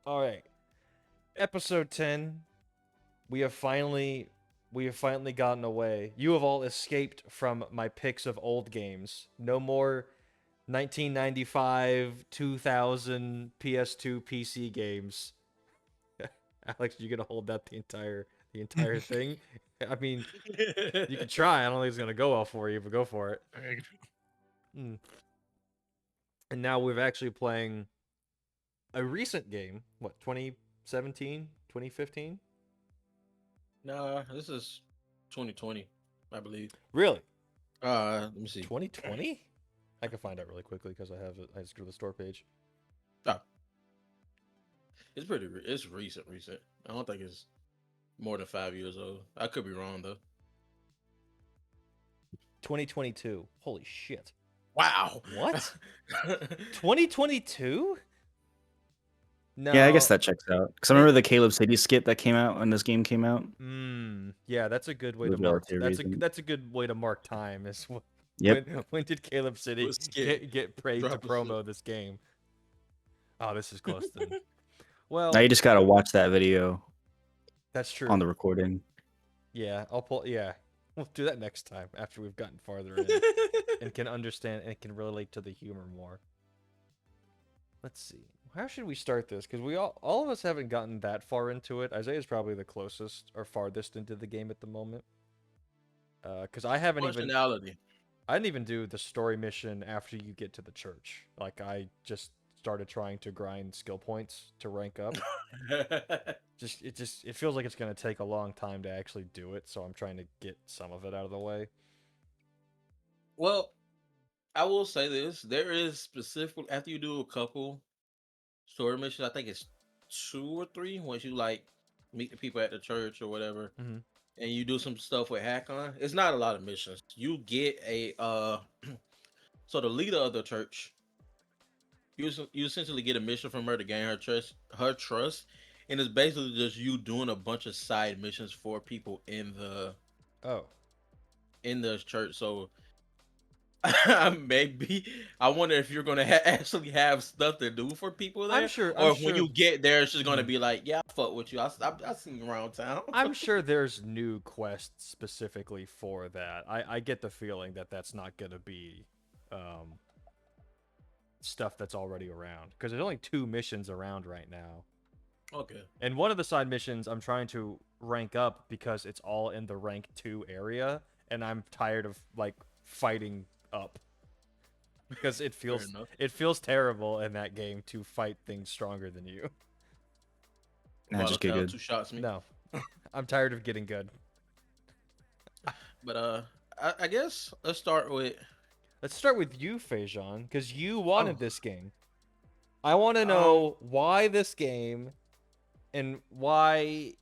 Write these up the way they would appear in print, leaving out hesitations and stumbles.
All right. Episode 10. We have finally gotten away. You have all escaped from my picks of old games. No more 1995, 2000 PS2 PC games. Alex, you gonna hold that the entire thing? I mean, you could try. I don't think it's gonna go well for you, but go for it. Mm. And now we're actually playing a recent game. What, 2017, 2015? Nah, this is 2020, I believe. Really? Let me see. 2020? I can find out really quickly because I have it. I just go to the store page. Oh, it's recent. I don't think it's more than 5 years old. I could be wrong though. 2022. Holy shit. Wow. What? 2022? Yeah, I guess No. that checks out. Because I remember the Caleb City skit that came out when this game came out. Yeah, that's a good way It to was mark. relatively recent. That's a good way to mark time. Is Yep. when did Caleb City Let's get get paid to drop us. promo this game? Oh, this is close then. Well, Now you just gotta watch that video that's on true. the recording. Yeah, I'll pull. Yeah, we'll do that next time after we've gotten farther in and can understand and can relate to the humor more. Let's see. How should we start this? Because we all of us haven't gotten that far into it. Isaiah's probably the closest or farthest into the game at the moment. Because Functionality. I didn't even do the story mission after you get to the church. Like I just started trying to grind skill points to rank up. It feels like it's gonna take a long time to actually do it. So I'm trying to get some of it out of the way. Well, I will say this: there is specific after you do a couple story missions. I think it's two or three. Once you like meet the people at the church or whatever, Mm-hmm. and you do some stuff with Hakon. It's not a lot of missions. You get a so the leader of the church, you essentially get a mission from her to gain her trust, and it's basically just you doing a bunch of side missions for people Oh, in the church. So maybe I wonder if you're gonna actually have stuff to do for people I'm there, sure. I'm or if when sure. you get there, it's just gonna Mhm. be like, yeah, I fuck with you. I seen you around town. I'm sure there's new quests specifically for that. I get the feeling that that's not gonna be um, stuff that's already around because there's only two missions around right now. Okay. And one of the side missions I'm trying to rank up because it's all in the rank 2 area and I'm tired of like fighting up because Fair enough. it feels terrible in that game to fight things stronger than you. Nah, just get Volatile good. two shots me. No. I'm tired of getting good. But I guess let's start with Let's start with you, Fejon, because you wanted oh this game. I want to um know why this game and why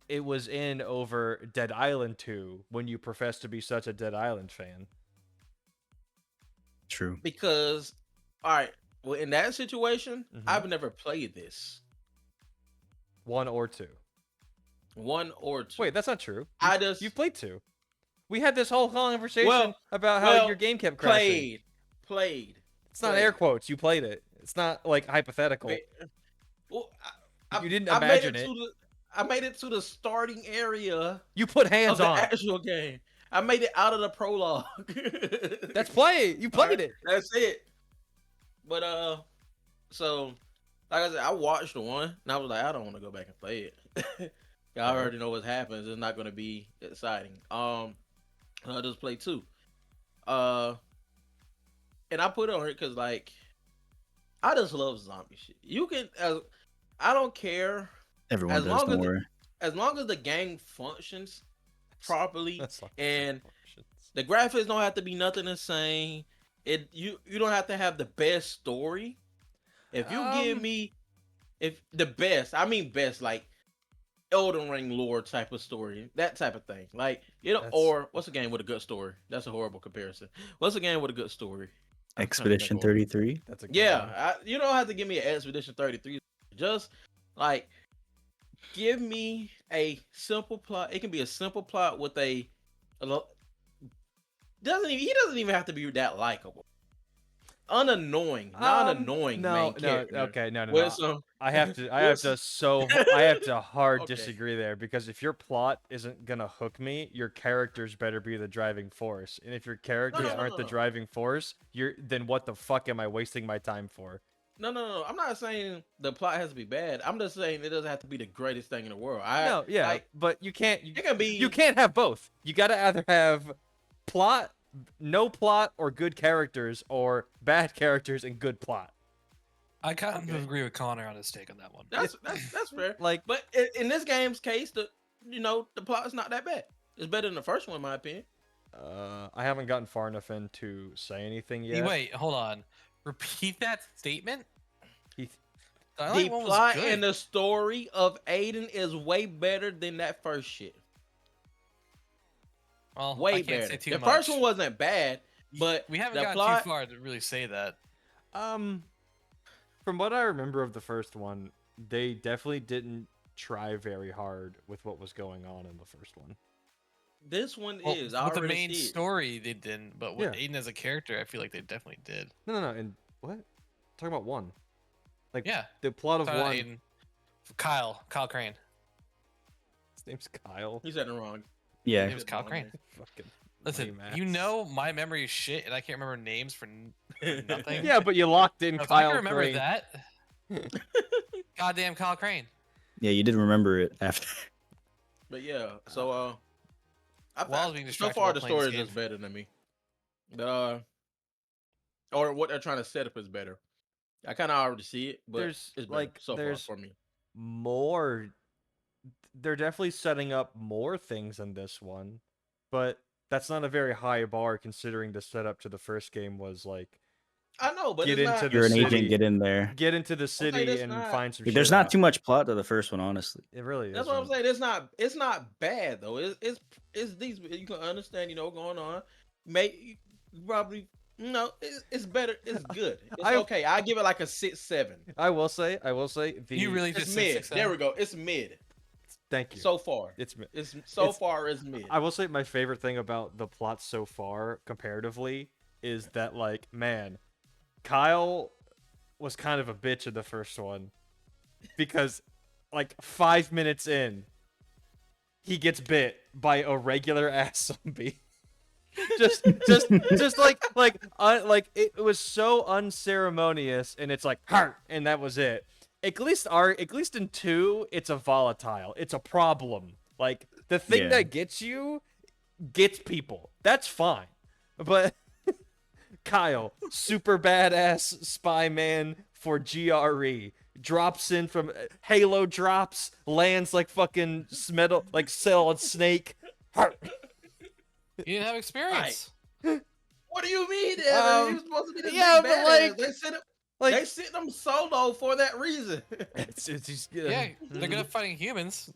it was in over Dead Island 2 when you profess to be such a Dead Island fan. True. because all right, well in that situation, Mm-hmm. I've never played this One or two. one or two. Wait, that's not true. I You've just played two. We had this whole conversation well about how your well game kept crashing. played played It's not air played. quotes. You played it. It's not like hypothetical. Ba- Well, I, You didn't I made imagine it to it. the starting area You put hands of the on. actual game. I made it out of the prologue. That's play. You All right, played it. that's it. But so like I said, I watched the one and I was like, I don't want to go back and play it. I Fair. already know what happens. It's not going to be exciting. I just play two. Uh, and I put it on it because like I just love zombie shit. You can, I don't care Everyone as does, long don't as worry. the game functions properly That's like and functions. the graphics don't have to be nothing insane. You don't have to have the best story. If you give Um, me if the best, I mean best, like Elden Ring lore type of story, that type of thing. Like that's or what's a game with a good story? That's a horrible comparison. What's a game with a good story? I'm trying to think Expedition of one. 33. that's a good Yeah, one. you don't have to give me an Expedition 33. Just like give me a simple plot. It can be a simple plot with a doesn't even he doesn't even have to be that likable. unannoying, non-annoying main No, character. okay, no. With some, I have to with some- I have to hard Okay. disagree there because if your plot isn't gonna hook me, your characters better be the driving force. And if your characters aren't the no. driving force, then what the fuck am I wasting my time for? No. I'm not saying the plot has to be bad. I'm just saying it doesn't have to be the greatest thing in the world. No, yeah, like but you can't it can be. you can't have both. You gotta either have plot, no plot, or good characters, or bad characters and good plot. I kind of Okay. agree with Connor on his take on that one. That's fair. Like, But in this game's case, the plot is not that bad. It's better than the first one, in my opinion. I haven't gotten far enough in to say anything yet. Wait, hold on. Repeat that statement. He- The The Island one was plot good. and the story of Aiden is way better than that first shit. Well, Way I can't better. say too The much. first one wasn't bad, but we haven't the gotten plot, too far to really say that. From what I remember of the first one, they definitely didn't try very hard with what was going on in the first one. This one Well, is. I with the already main see it. story, they didn't. But with Yeah. Aiden as a character, I feel like they definitely did. No. And what? Talking about one. Like, Yeah. the plot of Talking about one. Aiden. Kyle Crane. His name's Kyle. He said it wrong. Yeah. It was Kyle Crane. Fucking Listen, lame ass. you know my memory is shit, and I can't remember names for nothing. Yeah, but you locked in If I Kyle can remember Crane. that, goddamn Kyle Crane. Yeah, you did remember it after. But yeah, so I While I was being so distracted far while the playing story this is just game. better than me. Or what they're trying to set up is better. I kind of already see it, but There's it's better like so there's far for me. more. They're definitely setting up more things in this one, but that's not a very high bar considering the setup to the first game was like I know, but get it's into not. the You're an city. agent, get in there. get into the that's city and not- find some Dude, shit there's not out. too much plot to the first one, honestly. It really is. That's what I'm saying. It's not bad though. It's these you can understand. You know what's going on. Probably it's better. It's good. It's okay. I give it like a 6-7. I will say the You really It's just mid. said There we go. It's mid. thank you. So far, It's mid. it's so it's- far it's mid. I will say my favorite thing about the plot so far, comparatively, is that like, man, Kyle was kind of a bitch in the first one because like 5 minutes in, he gets bit by a regular ass zombie. just like it was so unceremonious, and it's like heart, and that was it. At least in 2, it's a volatile. It's a problem. Like the thing Yeah. that gets you gets people. That's fine. But Kyle, super badass spy man for GRE, drops in from Halo drops, lands like fucking metal, like solid snake. Heart. You didn't have experience. What do you mean? Evan? He was supposed to be the yeah, big but, badass. like- they sent him. Like They sent him solo for that reason. it's just, Yeah, they're good at fighting humans.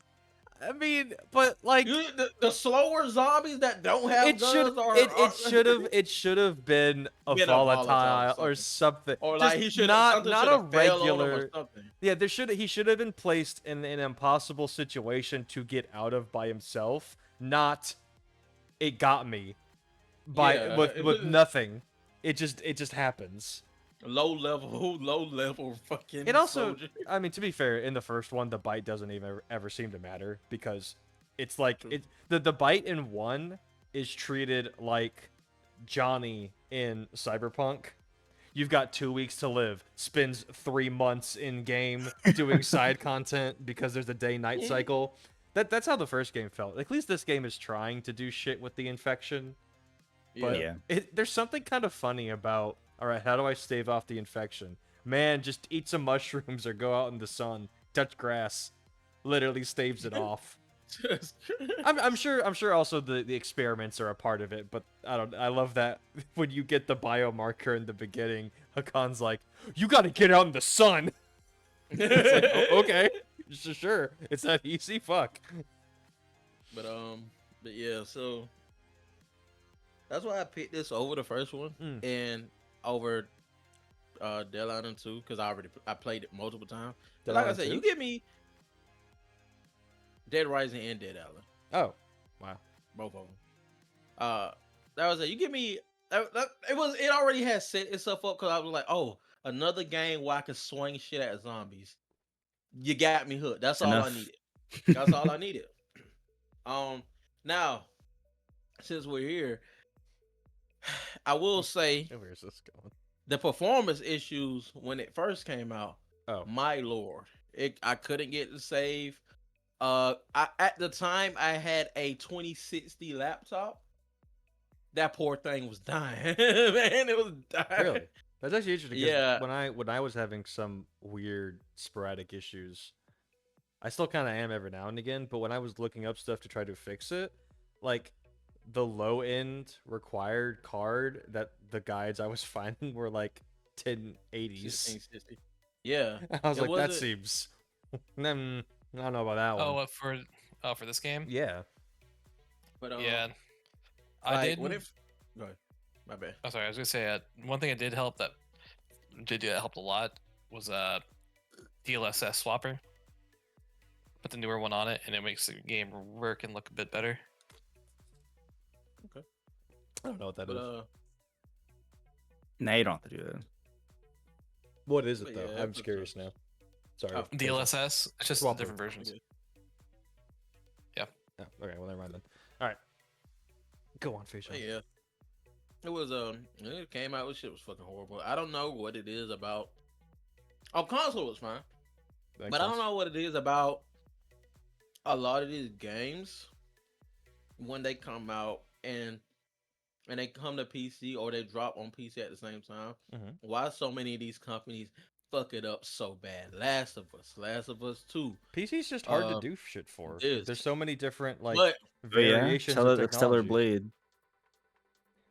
I mean, but like The slower zombies that don't have it should guns it should have been a Been a volatile volatile or something. or Just like he should not something not shoulda a fell on him or regular. something. Yeah, he should have been placed in an impossible situation to get out of by himself. Not, it got me by Yeah, with nothing. It just happens. Low level fucking. It also, soldier. I mean, to be fair, in the first one, the bite doesn't even ever seem to matter because it's like the bite in 1 is treated like Johnny in Cyberpunk. You've got 2 weeks to live. Spends 3 months in game doing side content because there's a day-night cycle. That's how the first game felt. At least this game is trying to do shit with the infection. But Yeah. there's something kind of funny about, all right, how do I stave off the infection? Man, just eat some mushrooms or go out in the sun, touch grass. Literally staves it off. I'm sure also the experiments are a part of it, but I love that when you get the biomarker in the beginning, Hakan's like, you gotta get out in the sun. It's like, oh, okay, sure, it's that easy. Fuck. But yeah, so that's why I picked this over the first one and over Dead Island 2 because I played it multiple times. Dead Like I Island said, 2? you give me Dead Rising and Dead Island, Oh, wow. both of them. That was it. You give me It already had set itself up because I was like, oh, another game where I can swing shit at zombies. You got me hooked. That's all I Enough. needed. That's all I needed. Now since we're here, I will say Where's this going? the performance issues when it first came out. Oh, My lord, I couldn't get the save. At the time I had a 2060 laptop. That poor thing was dying, man. It was dying. really? That's actually interesting because Yeah. when I was having some weird sporadic issues, I still kind of am every now and again. But when I was looking up stuff to try to fix it, like the low end required card that the guides I was finding were like 1080s. 1660. Yeah. I was It like, that wasn't- seems. I don't know about that one. Oh, for this game? Yeah. But Yeah. I like, did. What if? Go ahead. My bad. Oh, sorry. I was gonna say one thing that did help that helped a lot was DLSS swapper. Put the newer one on it, and it makes the game work and look a bit better. I don't know what that But is. Nah, you don't have to do that. What is it but though? yeah, I'm it just puts curious us- now. Sorry. Oh, DLSS. It's just Swapper. different versions. Oh, okay, well never mind then. All right. Go on, Facial. but yeah. It was it came out. Shit was fucking horrible. I don't know what it is about. Oh, console was fine, but I don't know what it is about a lot of these games when they come out and they come to PC or they drop on PC at the same time. Mhm. Why so many of these companies fuck it up so bad? Last of Us 2. PC's just hard to Uh, do shit for. it is. There's so many different like But Oh yeah, variations of technology. Stellar Blade.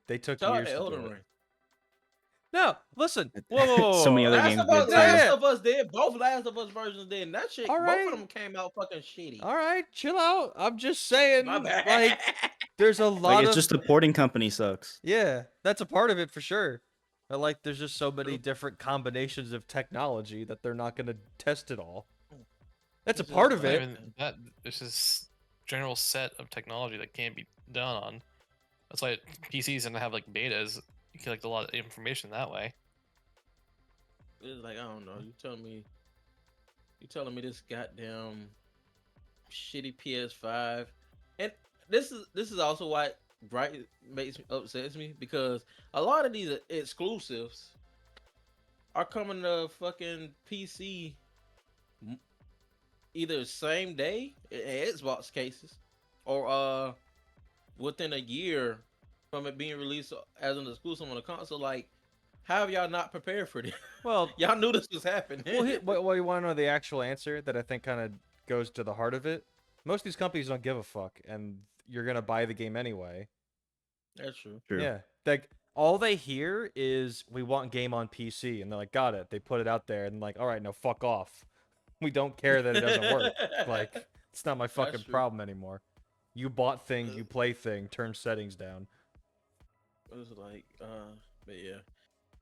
They took shout out years to to do Elden it. Ring. No, listen. Whoa, whoa, whoa, So many whoa. other Last games of Us, did too. Yeah. Last of Us did. Both Last of Us versions did. And that shit, All both right. of them came out fucking shitty. All right, chill out. I'm just saying, My bad. like, there's a lot Like it's of just the porting company sucks. yeah, that's a part of it for sure. But like, there's just so many different combinations of technology that they're not gonna test it all. That's a This is part of Not it. even that. There's this general set of technology that can't be done on. That's why PCs and have like betas. You collect a lot of information that way. It's like, I don't know. You telling me this goddamn shitty PS5, and this is also why Bright upsets me because a lot of these exclusives are coming to fucking PC either same day in Xbox cases or within a year from it being released as an exclusive on the console. Like, how have y'all not prepared for this? Well, Y'all knew this was happening. well, you want to know the actual answer that I think kind of goes to the heart of it? Most of these companies don't give a fuck, and you're gonna buy the game anyway. That's true. True. Yeah, like all they hear is we want game on PC, and they're like, got it. They put it out there, and like, all right, no, fuck off. We don't care that it doesn't work. Like, it's not my fucking true. problem anymore. You bought thing, you play thing, turn settings down. It was like, but yeah.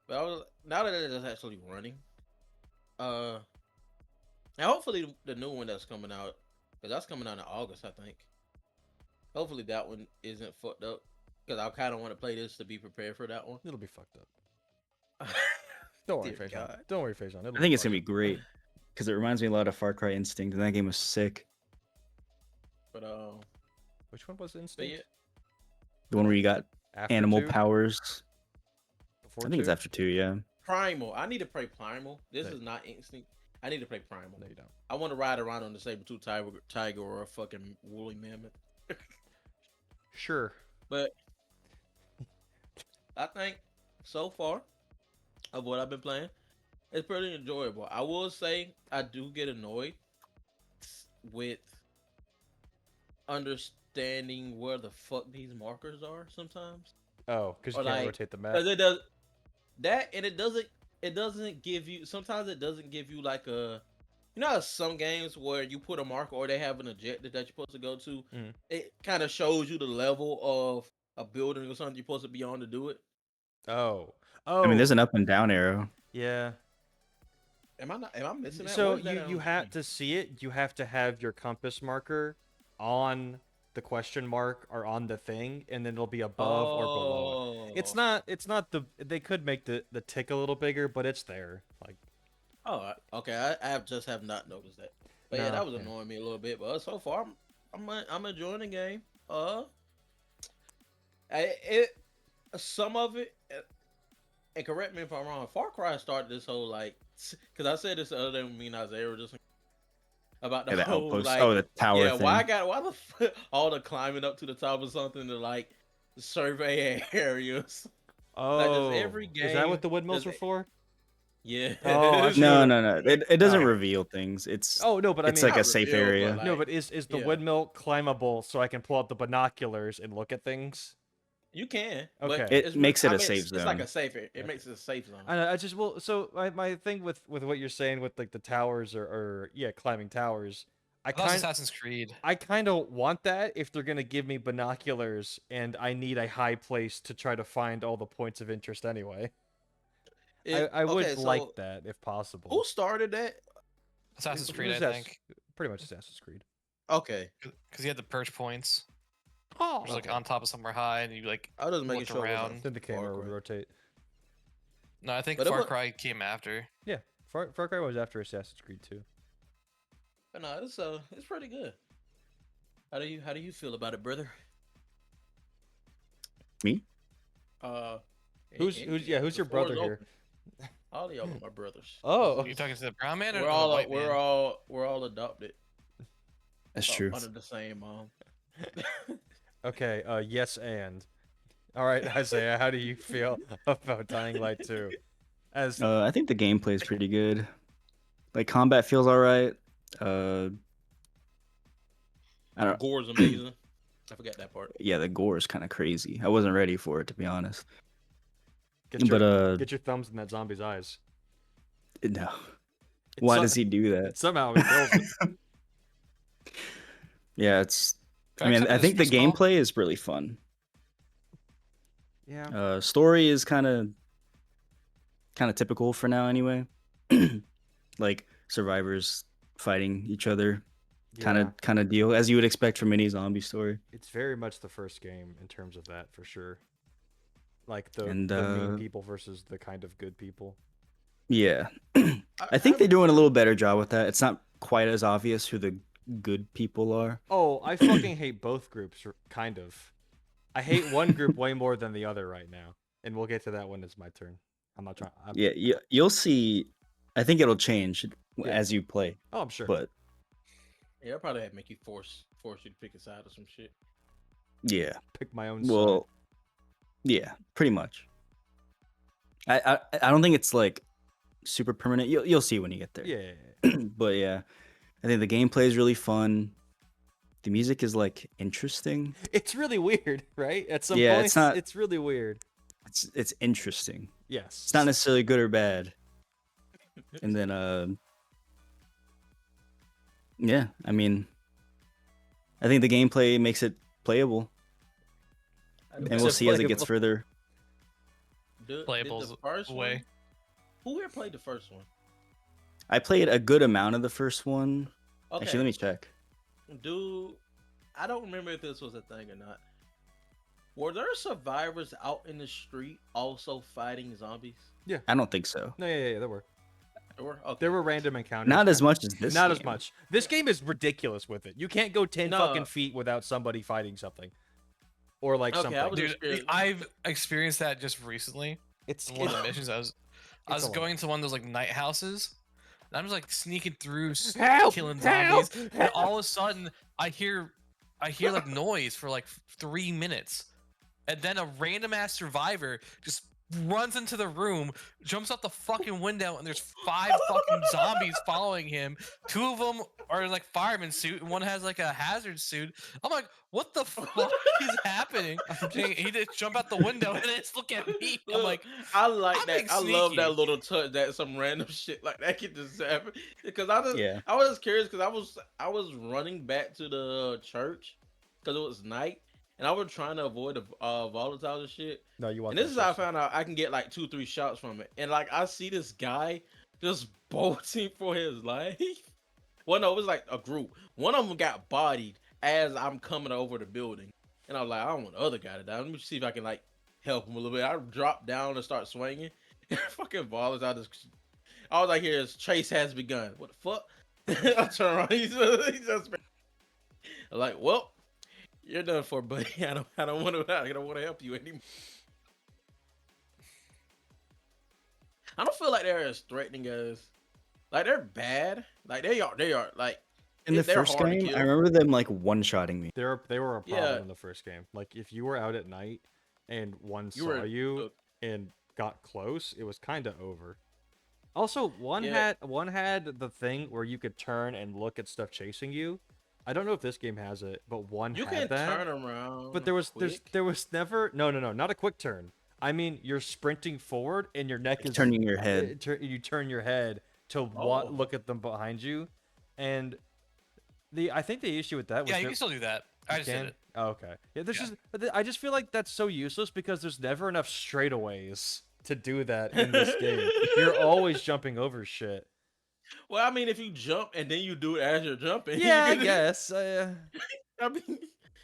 But now that it is actually running, and hopefully the new one that's coming out, because that's coming out in August, I think. Hopefully that one isn't fucked up, because I kind of want to play this to be prepared for that one. It'll be fucked up. Don't worry, Dear Faison. God. Don't worry, Faison. It'll I think it's fucked gonna be great because it reminds me a lot of Far Cry Instinct, and that game was sick. But Which one was but Instinct? yeah, The one where you got After animal two? powers. Before I think it's two? after 2, yeah. Primal. I need to play Primal. This No. is not Instinct. I need to play Primal. No, you don't. I want to ride around on the saber-tooth tiger or a fucking woolly mammoth. Sure. But I think so far of what I've been playing, it's pretty enjoyable. I will say I do get annoyed with understanding where the fuck these markers are sometimes. Oh, because you Or can't like- rotate the map. Because it does that, and it doesn't give you. Sometimes it doesn't give you like a. You know, how some games where you put a marker or they have an objective that you're supposed to go to. Mhm. It kind of shows you the level of a building or something you're supposed to be on to do it. Oh. Oh. I mean, there's an up and down arrow. Yeah. Am I missing that? So Where's that you on have screen? to see it. You have to have your compass marker on the question mark or on the thing, and then it'll be above or below it. it's Oh. not the they could make the tick a little bigger, but it's there. Like Okay. I have not noticed that. But yeah, no, that was yeah. annoying me a little bit. But so far, I'm enjoying the game. It some of it, and correct me if I'm wrong. Far Cry started this whole like, because I said this the other day when me and Isaiah were just about the Yeah, the whole outpost. like, Oh, the tower yeah, thing. why the all the climbing up to the top of something to like survey areas. Like, does Oh, every is that what game the windmills does were it? for? Yeah. Oh, I should No, have. no, no. It All doesn't right. reveal things. It's Oh no, but I it's mean, like Not a safe revealed, but area. no, like, but is the yeah, windmill climbable so I can pull out the binoculars and look at things? you can, but Okay. It makes it I a mean, safe it's like a zone. safe. It Okay. makes it a safe zone. I just well, so my thing with what you're saying with like the towers or yeah, climbing towers, I That was kind Assassin's Creed. I kind of want that if they're gonna give me binoculars and I need a high place to try to find all the points of interest anyway. I Okay, would like so that if who possible. started that? Assassin's It Creed, was I Assassin's, think, pretty much Assassin's Creed. Okay, because you had the perch points. Oh, It was like okay. on top of somewhere high, and you like I was just making looked sure it wasn't around. then the Far camera would Cry. rotate. No, I think But it Far was, Cry came after. Yeah, Far Cry was after Assassin's Creed 2. but no, it's pretty good. How do you feel about it, brother? Me? Uh, Who's yeah, who's the your floor brother is here? open. All of y'all are my brothers. Oh. You talking to the brown man or We're the all white man? we're all adopted That's true. under the same mom. Okay, yes and. All right, Isaiah, how do you feel about Dying Light 2? As I think the gameplay is pretty good. Like combat feels all right. I don't. Gore's amazing. I forgot that part. Yeah, the gore is kind of crazy. I wasn't ready for it, to be honest. get your But get your thumbs in that zombie's eyes. no. It Why so- does he do that? Somehow he kills it. Yeah, it's. Can I mean, accept I this think the first call? gameplay is really fun. Yeah. Story is kind of typical for now, anyway. Like survivors fighting each other, Yeah. kind of deal as you would expect from any zombie story. It's very much the first game in terms of that for sure. Like And the mean people versus the kind of good people. yeah, I think they're doing a little better job with that. It's not quite as obvious who the good people are. Oh, I fucking hate both groups, kind of. I hate one group way more than the other right now, and we'll get to that when it's my turn. I'm not trying. Yeah, you'll see. I think it'll change Yeah. as you play, Oh, I'm sure. but Yeah, I'll probably have to make you force you to pick a side or some shit. yeah, Pick my own well, yeah, pretty much. I don't think it's like super permanent. You'll see when you get there. side. Yeah. But yeah, I think the gameplay is really fun. The music is like interesting. It's really weird, right? At some Yeah, points, it's not- it's really weird. It's interesting. Yes. It's not necessarily good or bad. And then yeah, I mean, I think the gameplay makes it playable, and Makes we'll it see as it gets playable. further. Did Playable's the first away. one? Who here played the first one? I played a good amount of the first one. Okay, Actually, let me check. Dude, I don't remember if this was a thing or not. Were there survivors out in the street also fighting zombies? I don't think so. No, yeah, there were. There were. Okay. There were random encounters. Not as much as this. Not as game. much. This game is ridiculous with it. You can't go 10 No. fucking feet without somebody fighting something. Or like Okay, I something. was Dude, just curious. I've experienced that just recently. It's In one of the missions, I it's was a lot. going to one of those like night houses, and I'm just like sneaking through, Help! killing Help! zombies, and all of a sudden I hear like noise for like 3 minutes, and then a random ass survivor just runs into the room, jumps out the fucking window, and there's 5 fucking zombies following him. 2 of them are in like fireman suit, and one has like a hazard suit. I'm like, what the fuck is happening? And he just jump out the window and just look at me. I'm like, I like I'm that. being I love that sneaky. little touch that some random shit like that can just happen. Because Yeah. I was just curious because I was running back to the church because it was night and I was trying to avoid the volatile and shit. No, you want And this is how I found out I can get like 2-3 shots from it. And like I see this guy just bolting for his life. Well, no, it was like a group. One of them got bodied as I'm coming over the building. And I was like, I don't want the other guy to die. Let me see if I can like help him a little bit. I drop down and start swinging. Fucking ballers. All I hear is Chase has begun. What the fuck? I turn around. He's just like, well, you're done for, buddy. I don't want to help you anymore. I don't feel like they're as threatening as like they're bad. Like they are like In the they're first hard to game, I kill. remember them like one-shotting me. They were a problem Yeah. in the first game. Like if you were out at night and one You saw were you and got close, it was kind of over. Also, one Yeah. had the thing where you could turn and look at stuff chasing you. I don't know if this game has it, but one you had can that. turn around. But there was quick. there was never no, not a quick turn. I mean, you're sprinting forward and your neck is Turning your head. You turn your head to Oh. look at them behind you, and I think the issue with that was Yeah, you can still do that. I just did it. Oh, okay. Yeah, there's Yeah. just but I just feel like that's so useless because there's never enough straightaways to do that in this game. You're always jumping over shit. Well, I mean, if you jump and then you do it as you're jumping, Yeah, I you can, guess. I mean,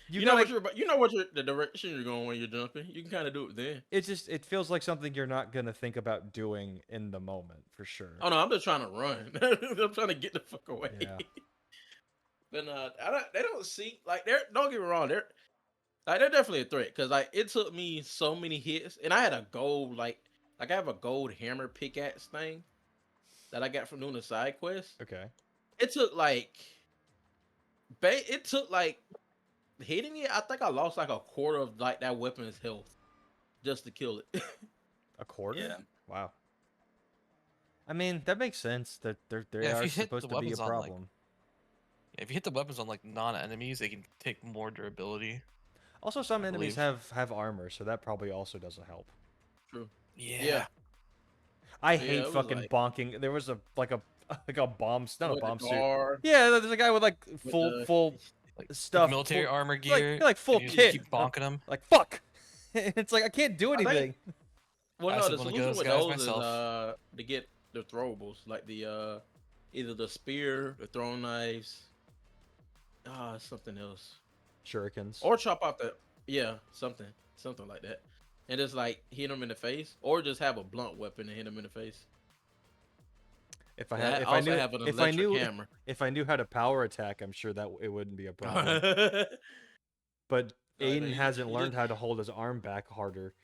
You know gotta. what the direction you're going when you're jumping. You can kind of do it then. It feels like something you're not gonna think about doing in the moment for sure. Oh no, I'm just trying to run. I'm trying to get the fuck away. Yeah. But they don't see like they're. Don't get me wrong, they're definitely a threat because like it took me so many hits, and I had a gold like I have a gold hammer pickaxe thing that I got from doing the side quest. Okay. It took like hitting it. I think I lost like a quarter of like that weapon's health just to kill it. A quarter? Yeah. Wow. I mean, that makes sense. That they Yeah, if are you hit supposed the to be a weapons on, like- problem. If you hit the weapons on like non-enemies, they can take more durability. Also, some I enemies believe. have armor, so that probably also doesn't help. True. Yeah. I Yeah, hate it was fucking like- bonking. There was a like a bomb, not a With the bomb suit. guard, Yeah, there's a guy with like with full the- full Like stuff, military full- armor like- gear. like full and you just kit. keep bonking them. Like fuck. It's like I can't do I think- anything. Well, I no, said the one of solution those with guys those myself. is to get the throwables, like the either the spear, the throwing knives, something else, Shurikens. or chop out something like that, and just like hit them in the face, or just have a blunt weapon and hit them in the face. If I And had, I if I also knew, have an if I electric knew, hammer. if I knew how to power attack, I'm sure that it wouldn't be a problem. But No, Aiden you- hasn't you learned just- how to hold his arm back harder.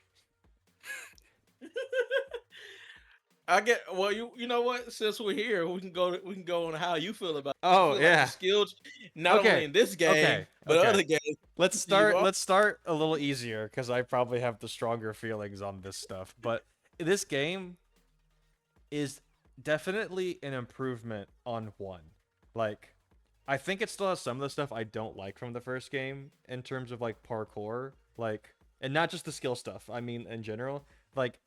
I get well. You know what? Since we're here, we can go on how you feel about. Oh, feel like yeah. your skills, not Okay, only in this game, okay, but okay. other games. Let's You start. are- Let's start a little easier because I probably have the stronger feelings on this stuff. But this game is definitely an improvement on one. Like, I think it still has some of the stuff I don't like from the first game in terms of like parkour, like, and not just the skill stuff. I mean, in general, like,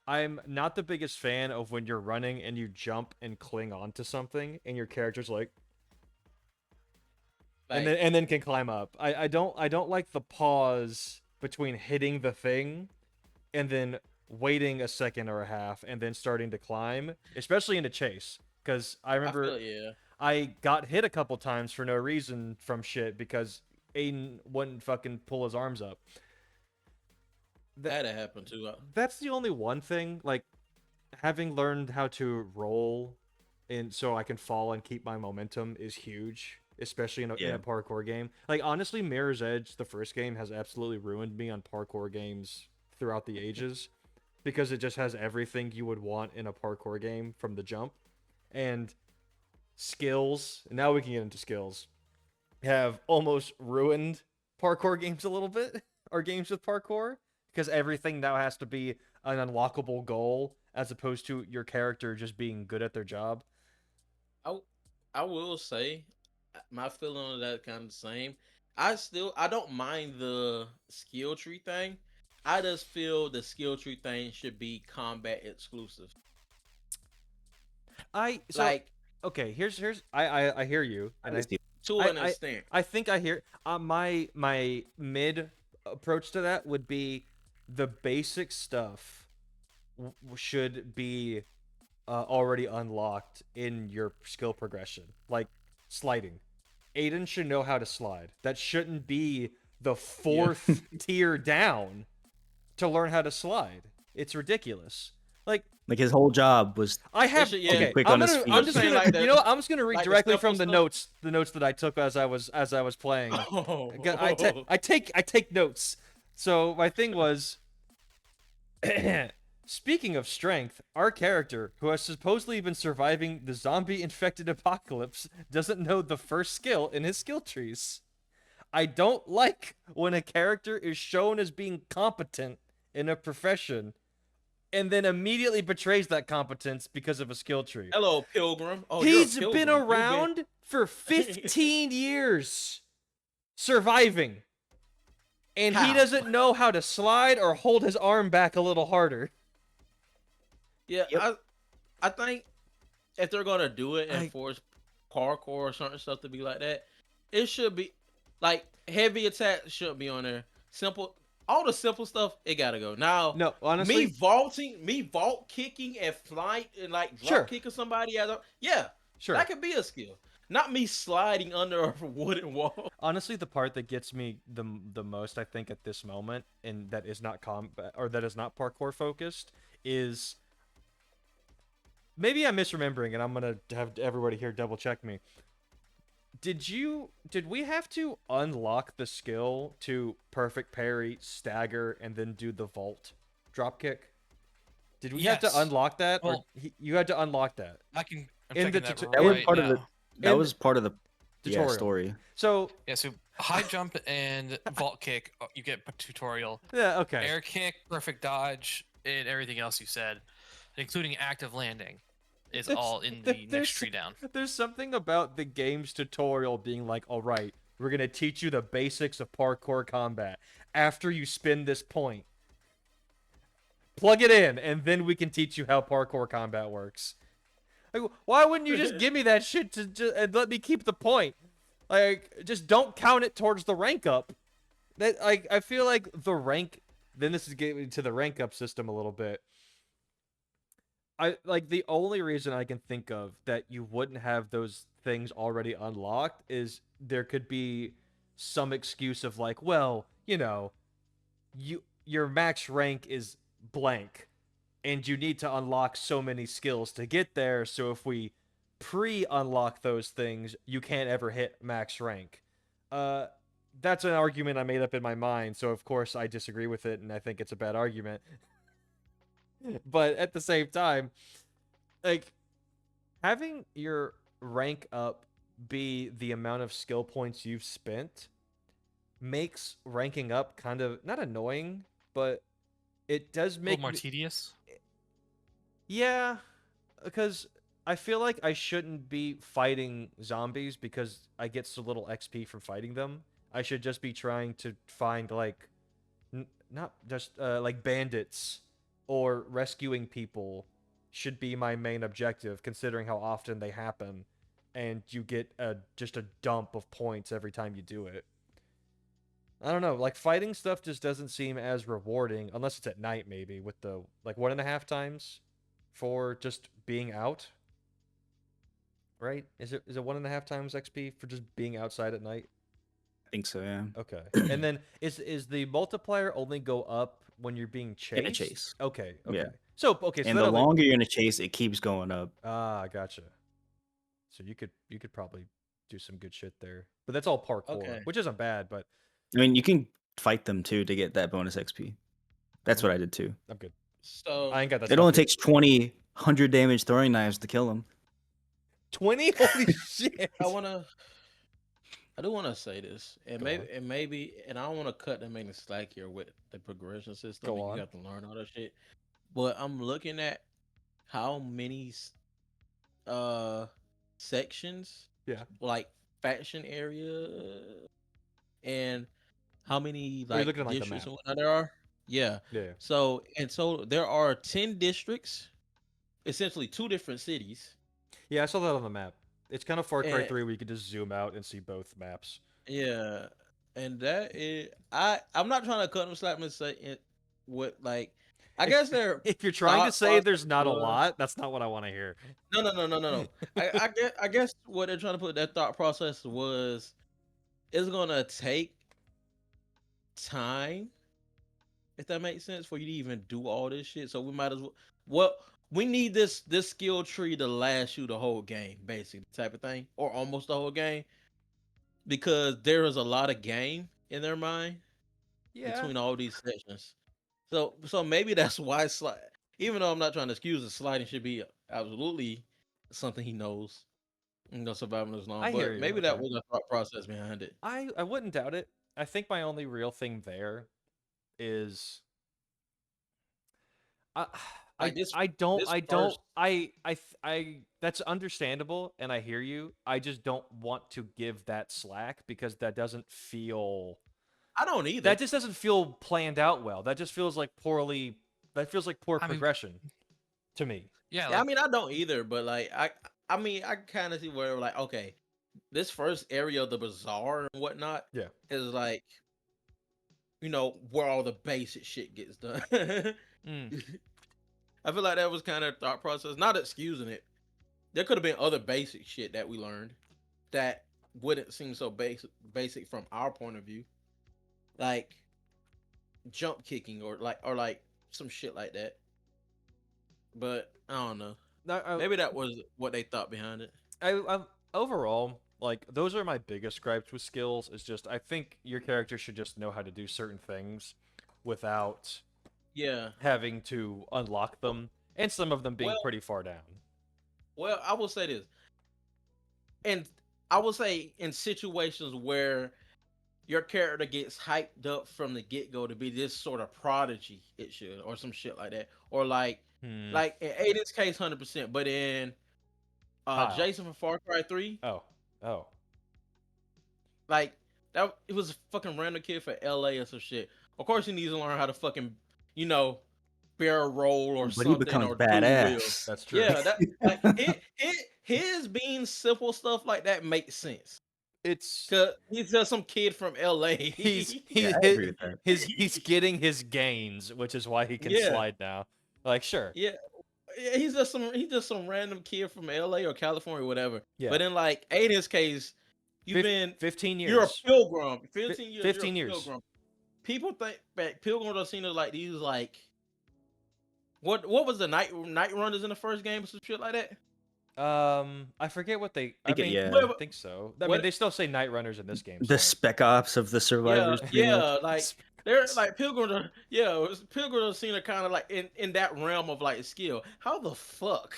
I'm not the biggest fan of when you're running and you jump and cling onto something and your character's like, and then can climb up. I don't like the pause between hitting the thing and then waiting a second or a half and then starting to climb, especially in a chase. Because I remember yeah. I got hit a couple times for no reason from shit because Aiden wouldn't fucking pull his arms up. That happened too. That's the only one thing. Like, having learned how to roll and so I can fall and keep my momentum is huge, especially in a Yeah. parkour game. Like, honestly, Mirror's Edge, the first game, has absolutely ruined me on parkour games throughout the ages because it just has everything you would want in a parkour game from the jump. And skills, and now we can get into skills, have almost ruined parkour games a little bit, or games with parkour, because everything now has to be an unlockable goal as opposed to your character just being good at their job. I will say, my feeling on that kind of the same. I don't mind the skill tree thing. I just feel the skill tree thing should be combat exclusive. Like Okay, here's I hear you, and I to an extent. I think I hear my mid approach to that would be the basic stuff should be already unlocked in your skill progression, like sliding. Aiden should know how to slide. That shouldn't be the fourth tier down to learn how to slide. It's ridiculous. Like Like his whole job was I have should- to be yeah, quick I'm on his gonna feet. I'm just saying gonna like the- you know what? I'm just gonna read like the directly simple from the notes that I took as I was playing. Oh. I take notes. So my thing was, speaking of strength, our character, who has supposedly been surviving the zombie-infected apocalypse, doesn't know the first skill in his skill trees. I don't like when a character is shown as being competent in a profession and then immediately betrays that competence because of a skill tree. Hello, Pilgrim. Oh, He's you're a been pilgrim. You've around for 15 years surviving. And he How? doesn't know how to slide or hold his arm back a little harder. Yeah, Yep. I think if they're gonna do it and I- force parkour or certain stuff to be like that, it should be like heavy attacks shouldn't be on there. Simple, all the simple stuff, it gotta go. Now, No, honestly, me vault kicking and flight and like drop Sure. kicking somebody sure. that could be a skill. Not me sliding under a wooden wall. Honestly, the part that gets me the most, I think, at this moment, and that is not combat or that is not parkour focused, is maybe I'm misremembering, and I'm gonna have everybody here double check me. Did we have to unlock the skill to perfect parry, stagger, and then do the vault drop kick? Did we have Yes. to unlock that, Well- or you had to unlock that? I can. I'm In the checking that tuto- That was right part now. of the. That In was part of the tutorial. story. So Yeah, so high jump and vault kick, you get a tutorial. yeah, okay. Air kick, perfect dodge, and everything else you said, including active landing, is That's- all in there- the there's- next tree down. There's something about the game's tutorial being like, all right, we're gonna teach you the basics of parkour combat. After you spin this point, plug it in, and then we can teach you how parkour combat works. Like, why wouldn't you just give me that shit and let me keep the point? Like, just don't count it towards the rank up. That like, I feel like the rank. Then this is getting to the rank up system a little bit. I like the only reason I can think of that you wouldn't have those things already unlocked is there could be some excuse of like, well, your max rank is blank and you need to unlock so many skills to get there, so if we pre-unlock those things, you can't ever hit max rank. That's an argument I made up in my mind, so of course I disagree with it and I think it's a bad argument. But at the same time, like, having your rank up be the amount of skill points you've spent makes ranking up kind of not annoying, but it does A little make more me- tedious. yeah, because I feel like I shouldn't be fighting zombies because I get so little XP from fighting them. I should just be trying to find like not just like bandits or rescuing people should be my main objective, considering how often they happen, and you get just a dump of points every time you do it. I don't know, like fighting stuff just doesn't seem as rewarding unless it's at night, maybe with the like 1.5 times for just being out. Right? Is it 1.5 times XP for just being outside at night? I think so. Yeah. Okay. And then is the multiplier only go up when you're being chased? In a chase. Okay. Okay. Yeah. So And the that'll- longer you're in a chase, it keeps going up. Ah, gotcha. So you could probably do some good shit there. But that's all parkour, Okay. which isn't bad, but I mean, you can fight them too to get that bonus XP. That's what I did too. I'm good. So I ain't got that. It only stuff yet. takes 20 100 damage throwing knives to kill them. 20. Holy shit. I do want to say this, and Go maybe, and I don't want to cut them any slack here with the progression system. Go and on. You have to learn all that shit. But I'm looking at how many sections, Yeah. like faction area, and how many Oh, you're like looking at, like, the districts and map. whatnot there are. Yeah. Yeah. So there are 10 districts, essentially 2 different cities. Yeah, I saw that on the map. It's kind of Far Cry And- 3 where you could just zoom out and see both maps. Yeah, and that is I'm not trying to cut them slack and say it what like I guess they're If you're trying to thought say there's process not a was- lot, that's not what I want to hear. no. I guess what they're trying to put that thought process was it's gonna take time if that makes sense, for you to even do all this shit. So we might as well. Well, we need this skill tree to last you the whole game, basically, type of thing, or almost the whole game, because there is a lot of game in their mind Yeah, between all these sections. So maybe that's why slide. Even though I'm not trying to excuse it, sliding should be absolutely something he knows. Surviving this long, I hear but you. maybe that Okay. was the thought process behind it. I wouldn't doubt it. I think my only real thing there is I Like this, I don't this I don't first. I that's understandable and I hear you. I just don't want to give that slack because I don't either. that just doesn't feel planned out well. That just feels like poor I mean, progression to me. yeah, Yeah, I like mean, I don't either, but like, I mean, I kind of see where like, okay, this first area of the bazaar and whatnot Yeah. is like, where all the basic shit gets done. Mm. I feel like that was kind of thought process, not excusing it. There could have been other basic shit that we learned that wouldn't seem so basic from our point of view, like jump kicking or like some shit like that. But I don't know. No, Maybe that was what they thought behind it. I'm overall like those are my biggest gripes with skills. Is just I think your character should just know how to do certain things without Yeah. having to unlock them, and some of them being Well, pretty far down. I will say this, and I will say in situations where your character gets hyped up from the get go to be this sort of prodigy, it should, or some shit like that, or Hmm. like in Aiden's case, 100%, but in How? Jason from Far Cry 3, Oh. Oh. like that, it was a fucking random kid for LA or some shit. Of course, he needs to learn how to fucking, you know, barrel roll or But he something becomes or dual wheel. badass. That's true. Yeah, that like his being simple stuff like that makes sense. It's Cause he's just some kid from LA. Yeah, I agree with that. he's getting his gains, which is why he can Yeah, slide now. Like sure. yeah. Yeah, he's just some random kid from LA or California, whatever. Yeah. But in like Aiden's case, Fif- 15 you're a years. pilgrim. 15 years, you're a 15 years. pilgrim. People think that pilgrims are seen as like these like what was the night runners in the first game or some shit like that? I forget what they. I Think it, mean, yeah. I Whatever, think so. I mean, what they still say night runners in this game. The So spec ops of the yeah, survivors, pretty much. yeah, like they're like pilgrims are pilgrims are seen as kind of like in that realm of like skill. How the fuck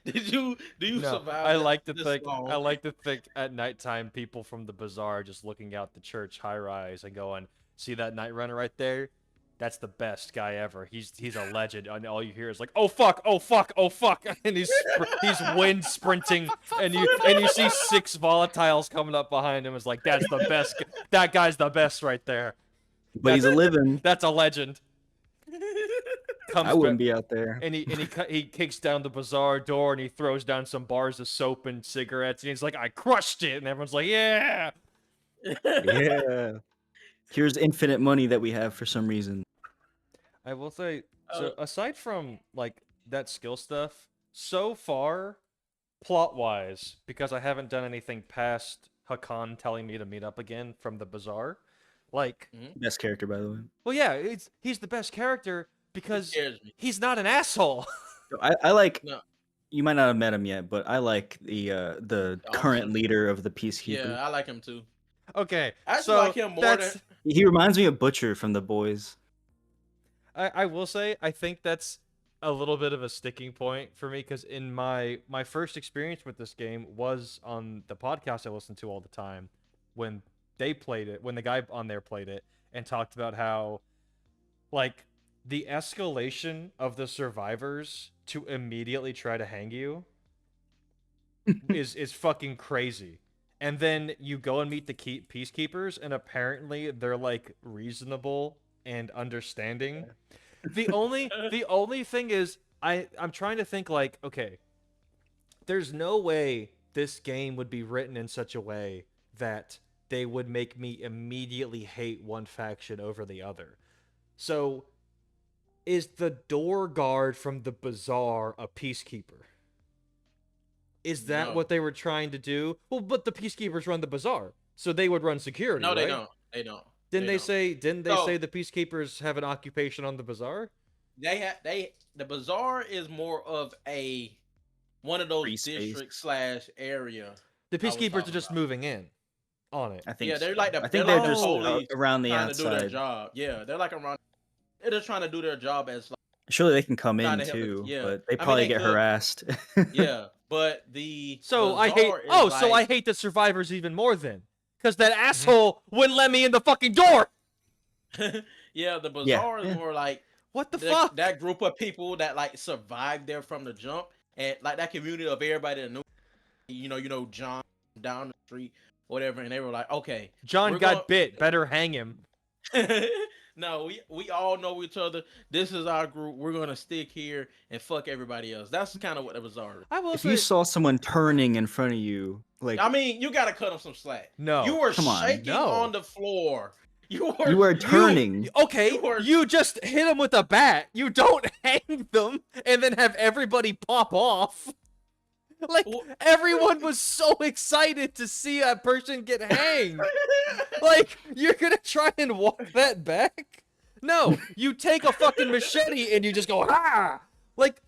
do you no, survive I that like to this think. I long? like to think at nighttime, people from the bazaar just looking out the church high rise and going, "See that night runner right there? That's the best guy ever. He's a legend." And all you hear is like, "Oh fuck! Oh fuck! Oh fuck!" And he's wind sprinting, and you see six volatiles coming up behind him. It's like that's the best. That guy's the best right there. But he's a That's living. that's a legend. I Comes wouldn't back. be out there. And he kicks down the bazaar door and he throws down some bars of soap and cigarettes and he's like, "I crushed it," and everyone's like, "Yeah." Yeah. Here's infinite money that we have for some reason. I will say, Uh, so aside from like that skill stuff, so far, plot wise, because I haven't done anything past Hakan telling me to meet up again from the bazaar, like, Best character, by the way. well, yeah, he's the best character it because scares me. he's not an asshole. I like. No, You might not have met him yet, but I like the the current officer. leader of the Peacekeeper. Yeah, I like him too. Okay, I actually so like him more than that's He reminds me of Butcher from The Boys. I will say I think that's a little bit of a sticking point for me because in my first experience with this game was on the podcast I listened to all the time when they played it, when the guy on there played it and talked about how like the escalation of the survivors to immediately try to hang you is fucking crazy. And then you go and meet the peacekeepers and apparently they're like reasonable and understanding. The only thing is I'm trying to think like, okay, there's no way this game would be written in such a way that they would make me immediately hate one faction over the other. So is the door guard from the bazaar a peacekeeper? Is that no, what they were trying to do? Well, but the peacekeepers run the bazaar, so they would run security, no, they right? don't. They don't. Didn't they don't. say? Didn't they So- say the peacekeepers have an occupation on the bazaar? The bazaar is more of one of those Free space. districts / area. The I was peacekeepers are talking just about. moving in on it. I think. Yeah, they're so. like I think they're they're like just the police around the trying to do their outside. job. Yeah, they're like around. They're just trying to do their job as like Surely they can come trying in to help. too, Yeah, but they I mean, probably they get could. harassed. Yeah, but the So I hate. bazaar is Oh, so I like- hate the survivors even more then, because that asshole wouldn't let me in the fucking door. Yeah, the Yeah, bazaar is yeah. more like What the fuck? that group of people that like survived there from the jump, and like that community of everybody that knew, John down the street, whatever, and they were like, okay, John we're got gonna- bit. Better hang him. no, we all know each other. This is our group. We're gonna stick here and fuck everybody else. That's kind of what the bazaar is. I will If say. you saw someone turning in front of you, like I mean, you gotta cut them some slack. No. You were Come on. shaking No. on the floor. You you are turning, Okay, You were- you just hit them with a bat. You don't hang them and then have everybody pop off. Like, Well- everyone was so excited to see a person get hanged. Like, you're gonna try and walk that back? No, you take a fucking machete and you just go, ah! Like,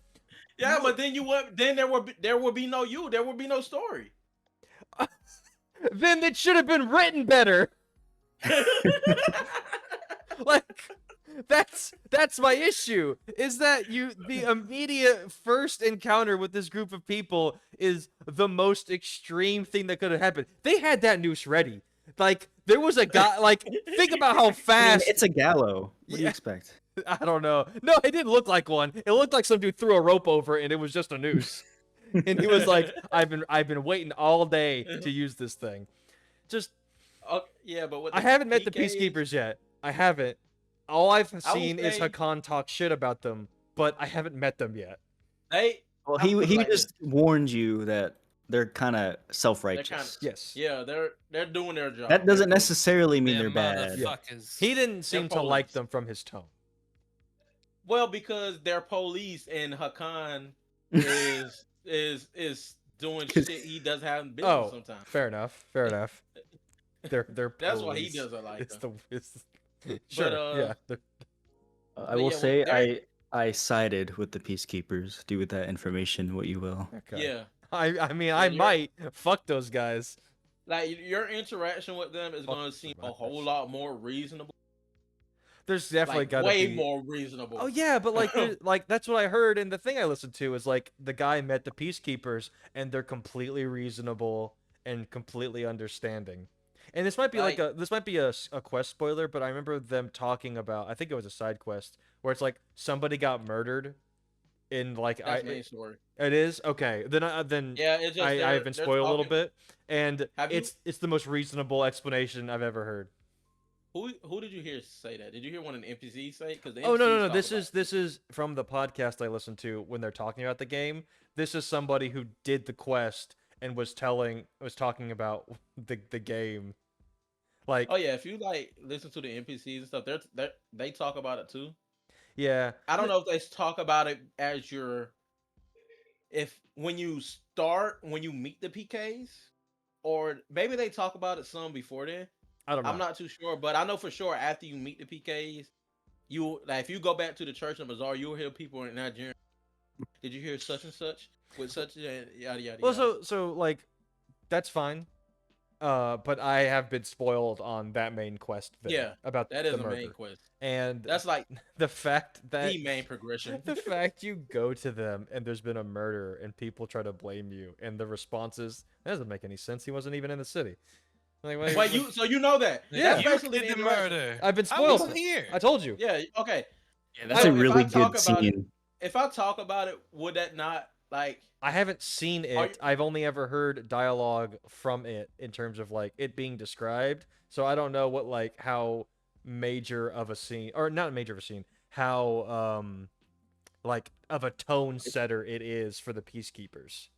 Yeah, but then there would be no you. There would be no story. then it should have been written better. Like, that's my issue, is that the immediate first encounter with this group of people is the most extreme thing that could have happened. They had that noose ready. Like, there was a guy, like, think about how I mean, fast. it's a gallow. What do you Yeah. expect? I don't know. No, it didn't look like one. It looked like some dude threw a rope over it and it was just a noose. And he was like, I've been waiting all day to use this thing. Just, Yeah, but with I haven't met the PKs peacekeepers yet. I haven't. All I've will seen is say- Hakan talk shit about them, but I haven't met them yet. They Well, I'll put it he like just warned you that they're kind of self-righteous. Yes. yeah, they're doing their job. That doesn't They're- necessarily mean Them they're bad. motherfuckers. He didn't seem to like police. them from his tone. Well, because they're police and Hakan is doing 'Cause- shit he does have in business Oh, sometimes. fair enough. Fair enough. They're That's why he police. doesn't like It's them. sure. uh, Yeah. they're- I But will yeah, say they're- I sided with the peacekeepers. Do with that information what you will. Okay. Yeah, I mean, I you're- might fuck those guys. like your interaction with them is Fuck going to seem a survivors. whole lot more reasonable. There's definitely Like gotta way be more reasonable. Oh yeah, but like like that's what I heard, and the thing I listened to is like the guy met the peacekeepers and they're completely reasonable and completely understanding. And this might be like Like- this might be a quest spoiler, but I remember them talking about, I think it was a side quest where it's like somebody got murdered in like That's main story. it is okay. Then Yeah, it's just I've been they're spoiled a little talking- bit, and Have you- it's the most reasonable explanation I've ever heard. Who did you hear say that? Did you hear one of the NPCs say? Because Oh no, this is from the podcast I listened to when they're talking about the game. This is somebody who did the quest and was talking about the game. Like, Oh yeah, if you like listen to the NPCs and stuff, they talk about it too. yeah, I don't know if they talk about it as when you meet the PKs, or maybe they talk about it some before then. I don't know. I'm not too sure, but I know for sure after you meet the PKs, if you go back to the church and bazaar, you'll hear people in Nigeria. Did you hear such and such with such and yada yada? Well, yada. so like, that's fine. But I have been spoiled on that main quest thing Yeah, about that is the a murder. main quest. And That's like the fact that the main progression. the fact you go to them and there's been a murder and people try to blame you and the response is, that doesn't make any sense. He wasn't even in the city. Like, Wait, so you know that? Yeah. That's You basically did the interaction. murder. I've been I spoiled. wasn't here. I told you. Yeah. Okay. Yeah, that's So a if I really talk good about it- scene. If I talk about it, would that not like? I haven't seen Are it. I've only ever heard dialogue from it in terms of like it being described. So I don't know what like how major of a scene, or not major of a scene, how like of a tone setter it is for the peacekeepers.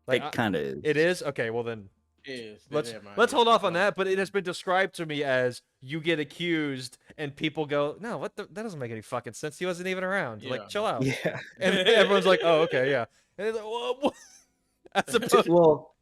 Like It kind of is. it is? Okay, well then Is let's hold off on that, but it has been described to me as you get accused and people go, "No, that doesn't make any fucking sense. He wasn't even around." Yeah. Like, chill out. Yeah. And everyone's like, "Oh, okay, yeah." And it's like, "Whoa, whoa." As opposed Well,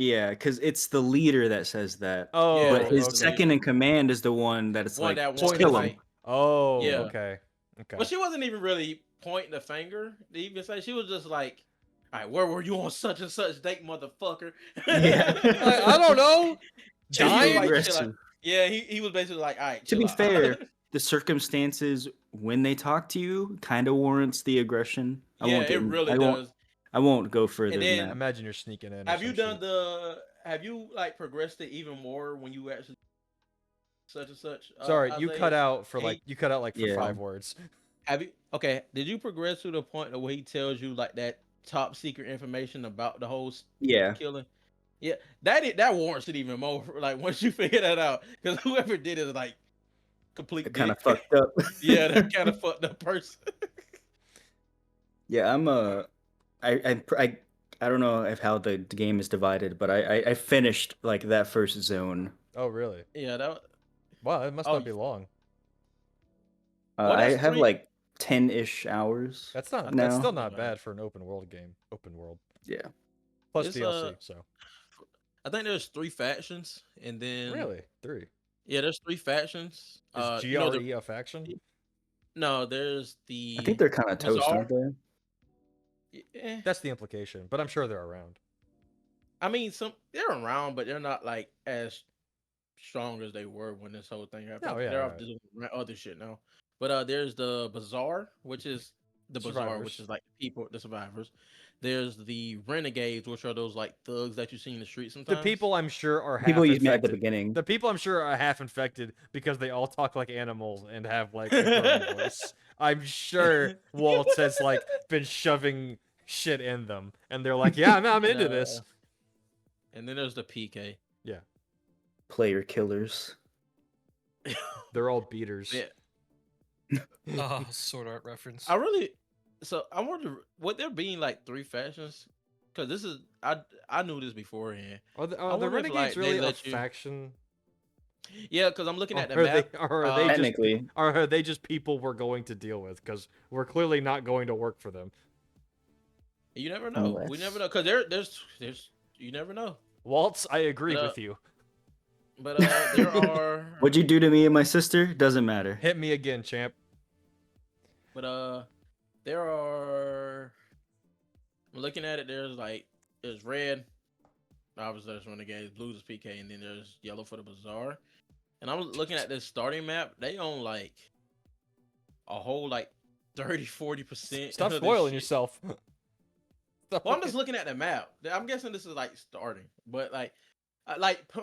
Yeah, because it's the leader that says that. Oh, Yeah, But his it's the okay. second leader. in command is the one that it's One like, that just wants Pointing to kill the him. say, Oh, yeah. okay. Okay. But she wasn't even really pointing the finger to even say. She was just like, "All right, where were you on such and such date, motherfucker?" Yeah. I don't know. And he was Too like, Dying? "Chill out." aggressive. Yeah, he was basically like, "All right, To chill be out." fair, the circumstances when they talk to you kind of warrants the aggression. I Yeah, won't get it in, really does. I won't go And further than that. then, Imagine you're sneaking in or have you some done shit. the? Have you like progressed it even more when you actually such and such? Sorry, Isaiah, you cut out like for Yeah. 5 words. have you? Okay, did you progress to the point of where he tells you like that top secret information about the whole Yeah. killing? Yeah, that warrants it even more. Like once you figure that out, because whoever did it is like complete Kind of dick. fucked up. Yeah, they're kind of fucked up person. Yeah, I don't know if how the game is divided, but I finished like that first zone. Oh, really? Yeah, that. Wow, it must Oh, not be long. well, I that's have three. like 10-ish hours I think That's now. still not not bad. bad for an open world game. Open world. Yeah. Plus It's DLC, so. I think there's 3 factions, and then Really? 3. yeah, there's 3 factions. Is You know GRE a faction? no, there's I think the they're kind of toast, aren't Bazaar. they? Eh, That's the implication, but I'm sure they're around. I mean, they're around, but they're not like as strong as they were when this whole thing happened. Oh, yeah, They're off right. doing other shit now. But there's the Bazaar, which is Survivors. like people, the survivors. There's the renegades, which are those like thugs that you see in the street The sometimes. people I'm sure are People half you met at the infected. beginning. The people I'm sure are half infected because they all talk like animals and have like a growly voice. I'm sure Waltz has like been shoving shit in them, and they're like, "Yeah, I'm and into this." and then there's the PK. Yeah, Player killers. they're all beaters. Yeah, Oh, sword art reference. I really. So I wonder would there being like 3 factions? Because this is I knew this beforehand. Are the, I are the wonder if renegades like they really a let you. faction? Yeah, because I'm looking Or at the are they, map. or are they just, Technically, or are they just people we're going to deal with? Because we're clearly not going to work for them. You never know. We never know because there's you never know. Waltz, I agree But with you. there are what'd you do to me and my sister? Doesn't matter. Hit me again, champ. but there are. I'm looking at it. There's red. Obviously, there's renegades. Blue is PK, and then there's yellow for the bazaar. And I'm looking at this starting map. They own like a whole like 30-40%. Stop of this spoiling shit. yourself. Stop Well, I'm just looking at the map. I'm guessing this is like starting, but like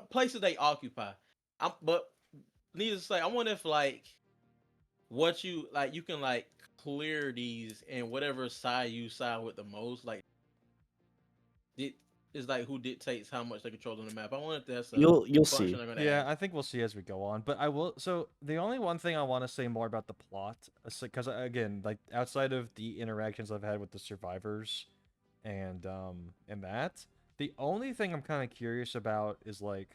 places they occupy. But needless to say, I wonder if like what you like, you can like clear these and whatever side you side with the most. Like it is like who dictates how much they control on the map. I wonder if that's a You'll function see. they're gonna Yeah, add. I think we'll see as we go on. But I will. So the only one thing I want to say more about the plot, because again, like outside of the interactions I've had with the survivors, and that, the only thing I'm kind of curious about is like,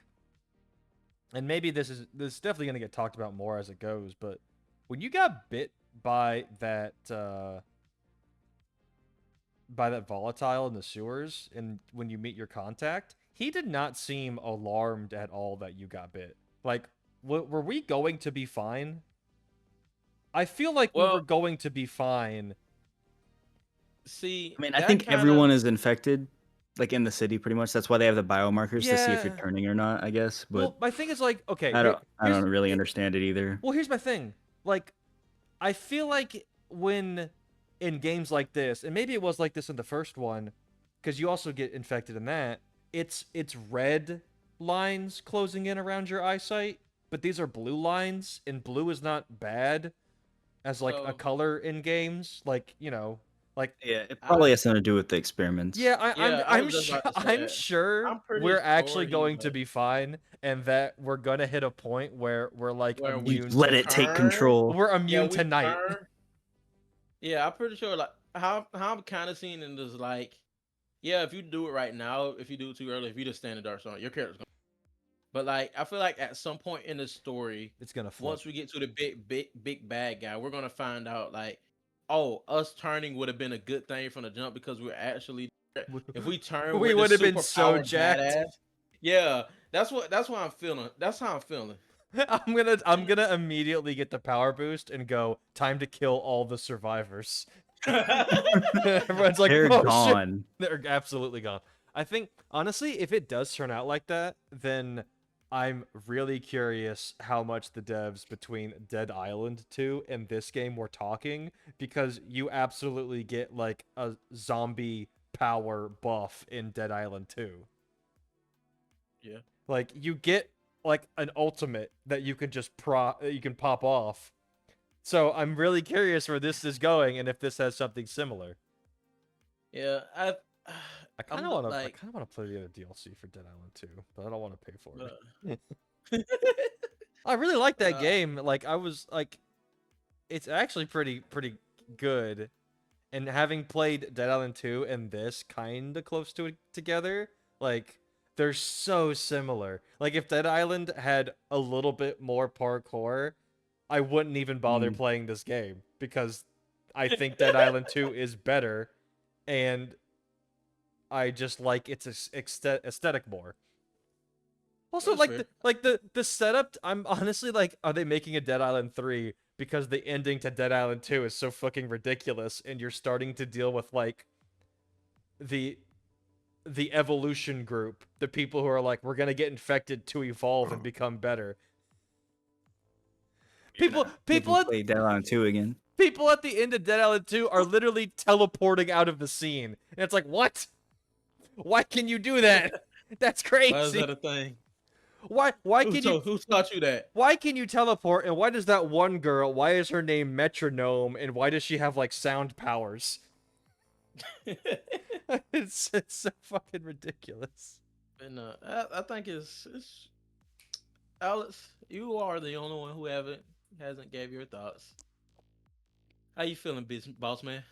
and maybe this is definitely gonna get talked about more as it goes. But when you got bit by that volatile in the sewers, and when you meet your contact, he did not seem alarmed at all that you got bit. Like, were we going to be fine? I feel like we were Well, going to be fine. see, I mean, I that think kind everyone of is infected, like in the city, pretty much. That's why they have the biomarkers to see if you're Yeah. turning or not, I guess. But Well, my thing is like, okay, I don't really understand it either. well, here's my thing. Like, I feel like when in games like this, and maybe it was like this in the first one, because you also get infected in that. It's red lines closing in around your eyesight, but these are blue lines, and blue is not bad as like a so color in games. Like like Yeah, it I probably has something to do with the experiments. yeah, yeah, I was just about to say I'm that. sure I'm pretty we're sure actually he's going to be fine, and that we're gonna hit a point where we're like where We immune let to it take turn. control. we're Yeah, immune we to night. turn. Yeah, I'm pretty sure. Like how I'm kind of seeing it is like, yeah, if you do it right now, if you do it too early, if you just stand in the dark zone, your character's gonna. But like, I feel like at some point in the story, It's gonna flip. once we get to the big bad guy, we're gonna find out like, oh, us turning would have been a good thing from the jump because we're actually if we turn We with would the have been so superpowered jacked. badass, yeah, that's what I'm feeling. That's how I'm feeling. I'm gonna immediately get the power boost and go, time to kill all the survivors. Everyone's like, They're oh shit. gone. They're absolutely gone. I think honestly, if it does turn out like that, then I'm really curious how much the devs between Dead Island 2 and this game were talking, because you absolutely get like a zombie power buff in Dead Island 2. Yeah. Like you get like an ultimate that you can just you can pop off. So I'm really curious where this is going and if this has something similar. Yeah, I kind I'm of want to like, play the other DLC for Dead Island 2, but I don't want to pay for it. uh, I really like that uh, game. Like I was like it's actually pretty good. And having played Dead Island 2 and this kind of close to it together, like they're so similar. Like if Dead Island had a little bit more parkour, I wouldn't even bother playing this game because I think Dead Island 2 is better, and I just like its aesthetic more. Also, That's like fair. the setup, I'm honestly like, are they making a Dead Island 3 because the ending to Dead Island 2 is so fucking ridiculous, and you're starting to deal with like the evolution group, the people who are like, we're gonna get infected to evolve and become better. People Make me play Dead Island 2 again. people at the end of Dead Island 2 are literally teleporting out of the scene. And it's like, what? Why can you do that? That's crazy. Why is that a thing? Why Who taught you that? why can you teleport, and why does that one girl, why is her name Metronome, and why does she have like sound powers? It's so fucking ridiculous. And I think it's Alex. You are the only one who hasn't gave your thoughts. How you feeling, boss man?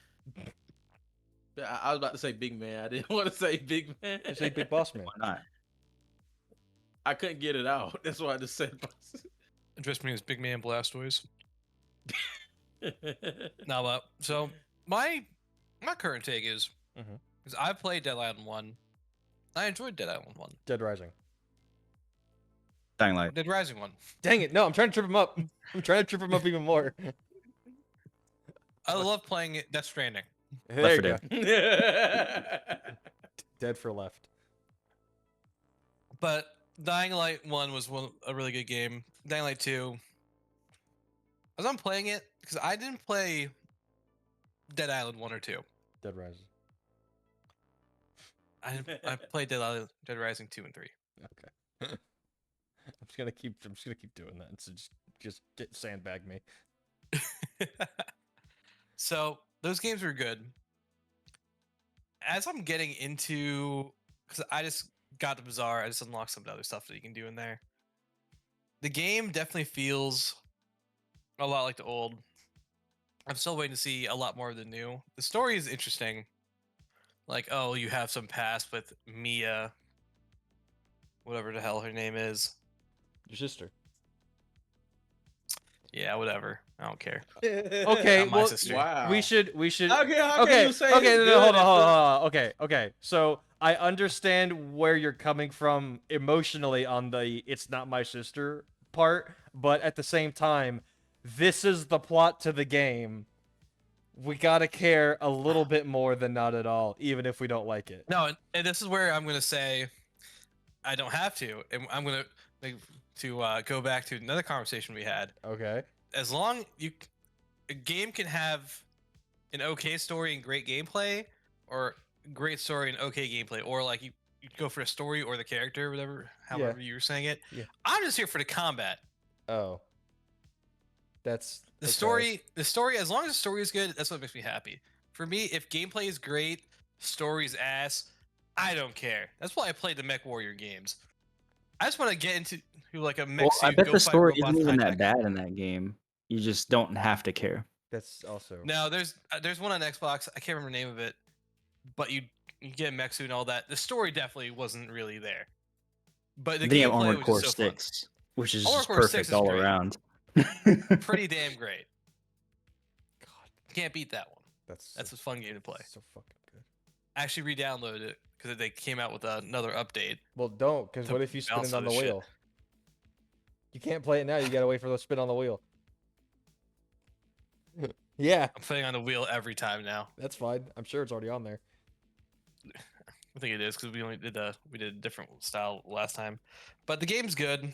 I was about to say big man. I didn't want to say big man. You say Big Boss Man. Why not? I couldn't get it out. That's why I just said boss. Address me as Big Man Blastoise. Now, so my current take is, Mhm. because I played Dead Island 1. I enjoyed Dead Island 1. Dead Rising. Dying Light. Dead Rising 1. Dang it, no, I'm trying to trip him up. I'm trying to trip him up even more. I love playing it. Death Stranding. There Left you 4 go. Dead. Dead for left. But Dying Light 1 was a really good game. Dying Light 2. As I'm playing it, because I didn't play Dead Island 1 or 2. Dead Rising. I played Dead Rising 2 and 3. Okay. I'm just gonna keep doing that. So just get sandbag me. So those games were good. As I'm getting into, because I just got the Bazaar, I just unlocked some other stuff that you can do in there. The game definitely feels a lot like the old. I'm still waiting to see a lot more of the new. The story is interesting. Like, oh, you have some past with Mia, whatever the hell her name is. Your sister. Yeah, whatever. I don't care. Okay, Not my well, sister. Wow. we should. How can Okay, you say okay, it's no, hold good on, hold if on, hold on. Okay. So I understand where you're coming from emotionally on the "it's not my sister" part, but at the same time, this is the plot to the game. We gotta care a little bit more than not at all, even if we don't like it. No, and this is where I'm gonna say I don't have to, and I'm gonna go back to another conversation we had. Okay. As long a game can have an okay story and great gameplay, or great story and okay gameplay, or like you go for the story or the character, whatever, however you were saying it. Yeah. I'm just here for the combat. Oh. That's The okay. story. As long as the story is good, that's what makes me happy. For me, if gameplay is great, story's ass, I don't care. That's why I play the Mech Warrior games. I just want to get into like a mech Well, suit. I bet go the fight story robots isn't even high that tech. bad in that game. You just don't have to care. That's also. No, there's one on Xbox. I can't remember the name of it, but you get a mech suit and all that. The story definitely wasn't really there, but the Then you have gameplay Armored was Core just so 6, which is Armored just Core 6 perfect is all great. around. fun. Pretty damn great. God, Can't beat that one. that's That's a fun game to play. so fucking good. actually re-download it because they came out with another update. Well, don't, because To what if you spin balance it on out the his shit. wheel? You can't play it now. You gotta wait for the spin on the wheel. Yeah, I'm playing on the wheel every time now. that's fine. I'm sure it's already on there. I think it is because we did a different style last time, but the game's good.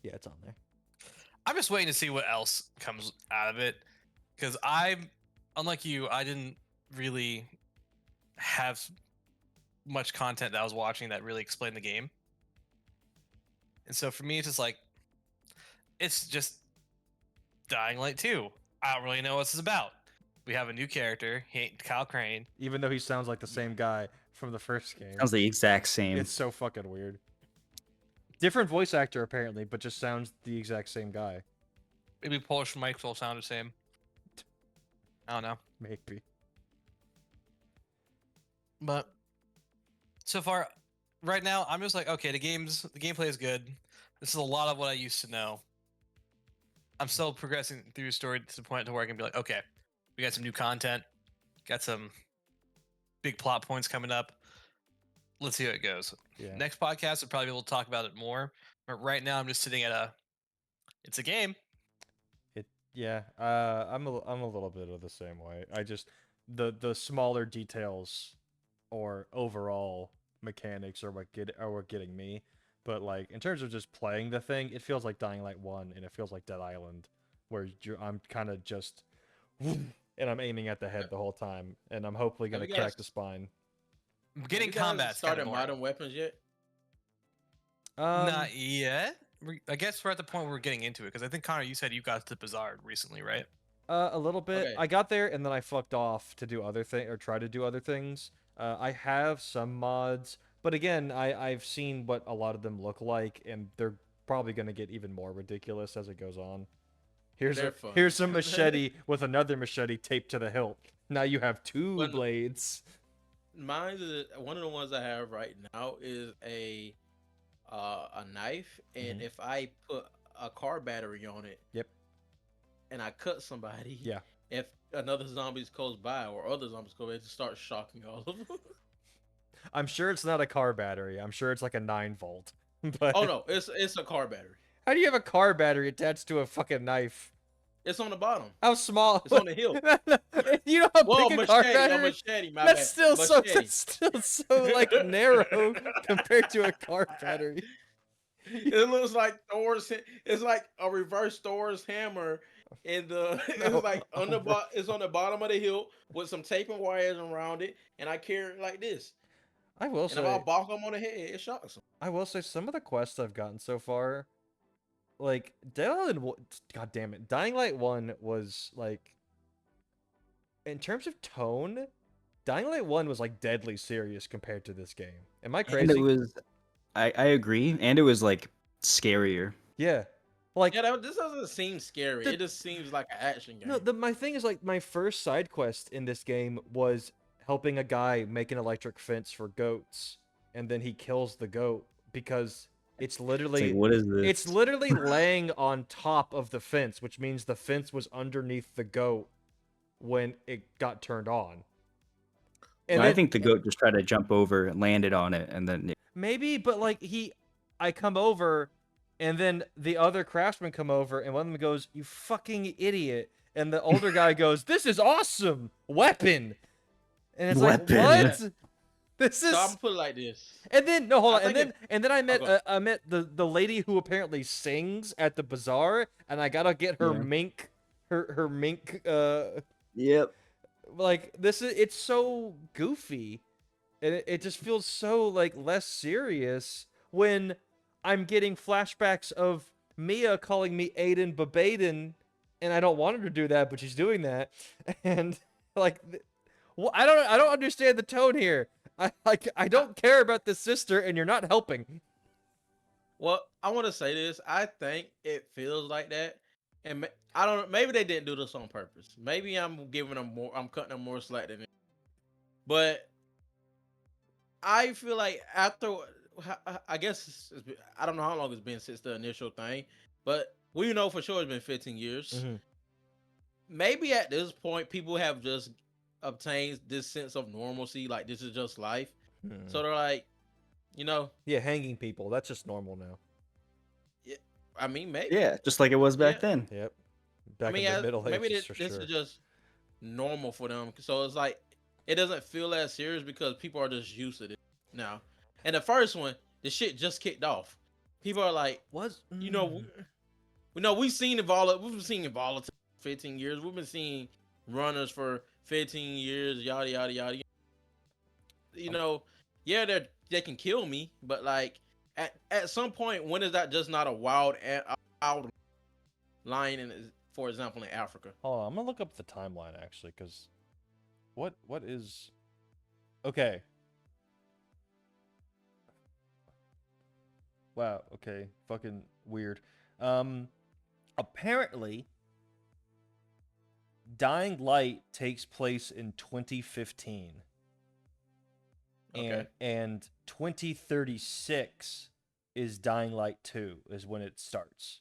Yeah, it's on there. I'm just waiting to see what else comes out of it because unlike you, I didn't really have much content that I was watching that really explained the game, and so for me, it's just like it's just Dying Light 2. I don't really know what this is about. We have a new character. He ain't Kyle Crane. Even though he sounds like the same guy from the first game. Sounds the exact same. It's so fucking weird. Different voice actor apparently, but just sounds the exact same guy. Maybe Polish mics will sound the same. I don't know. Maybe. But so far, right now, I'm just like, okay, the gameplay is good. This is a lot of what I used to know. I'm still progressing through the story to the point to where I can be like, okay, we got some new content, got some big plot points coming up. Let's see how it goes. Yeah. Next podcast, we'll probably be able to talk about it more. But right now, I'm just sitting at it's a game. Yeah. I'm a little bit of the same way. I just the smaller details or overall mechanics are what getting me. But like in terms of just playing the thing, it feels like Dying Light 1 and it feels like Dead Island, where I'm kind of just and I'm aiming at the head the whole time, and I'm hopefully Have gonna you crack guys- the spine. Getting You guys combat started Modern Weapons yet? Not yet. I guess we're at the point where we're getting into it because I think Connor, you said you got to Bizarre recently, right? A little bit. Okay. I got there and then I fucked off to do other thing or try to do other things. I have some mods, but again, I've seen what a lot of them look like, and they're probably gonna get even more ridiculous as it goes on. They're fun. Here's a machete with another machete taped to the hilt. Now you have two When- blades. Mine is one of the ones I have right now is a knife, and Mhm. if I put a car battery on it, Yep. and I cut somebody, Yeah. if another zombies goes by or other zombies go by, it start shocking all of them. I'm sure it's not a car battery. I'm sure it's like a 9 volt. But Oh no, it's a car battery. how do you have a car battery attached to a fucking knife? It's on the bottom. How small? It's on the hill. You know how Well, big a car machete, a battery? machete. My That's bad. still so. Machete. That's still so like narrow compared to a car battery. It looks like Thor's. It's like a reverse Thor's hammer. In the No. it's like on the Oh, bro. it's on the bottom of the hill with some tape and wires around it, and I carry it like this. I will And if I say, bonk them on the head, it shocks them. I will say, some of the quests I've gotten so far, like Dead Island. God damn it, Dying Light 1 was like, in terms of tone, Dying Light 1 was like deadly serious compared to this game. Am I And crazy? it was, I agree, and it was like scarier. Yeah. Like, Yeah, this doesn't seem scary. The- It just seems like an action game. no, my thing is like my first side quest in this game was helping a guy make an electric fence for goats, and then he kills the goat because it's It's literally like, what is this? it's literally laying on top of the fence, which means the fence was underneath the goat when it got turned on. And I then- think the goat just tried to jump over, landed on it, and then maybe, but like I come over, and then the other craftsmen come over, and one of them goes, "You fucking idiot!" And the older guy goes, "This is awesome, weapon." And it's Weapon. like, what? This is. So I'm gonna put it like this. And then no, hold I on. And think then I met go ahead. I met the lady who apparently sings at the bazaar, and I gotta get her Yeah. mink, her mink. yep. Like it's so goofy, and it just feels so like less serious when I'm getting flashbacks of Mia calling me Aiden Babaden, and I don't want her to do that, but she's doing that, and like, well, I don't understand the tone here. I don't care about the sister, and you're not helping. Well, I want to say this. I think it feels like that, and I don't know. Maybe they didn't do this on purpose. Maybe I'm giving them more. I'm cutting them more slack than it. But I feel like after, I guess I don't know how long it's been since the initial thing, but we know for sure it's been 15 years. Mhm. Maybe at this point, people have just obtains this sense of normalcy, like this is just life. Hmm. So they're like, you know, Yeah, hanging people. That's just normal now. yeah, I mean, maybe, Yeah, just like it was yeah. back then. Yep. I Back mean, in the Middle maybe Ages for this sure. is just normal for them. So it's like it doesn't feel as serious because people are just used to it now. And the first one, the shit just kicked off. People are like, Was you know, we know we've seen Evolve. We've been seeing Evolve for 15 years. We've been seeing runners for 15 years. Yada yada yada. You know, yeah, they can kill me, but like at some point, when is that just not a wild lion? For example, in Africa. Hold on, I'm gonna look up the timeline actually, because what is okay. Wow, okay. Fucking weird. Apparently Dying Light takes place in 2015. Okay. And 2036 is Dying Light 2 is when it starts.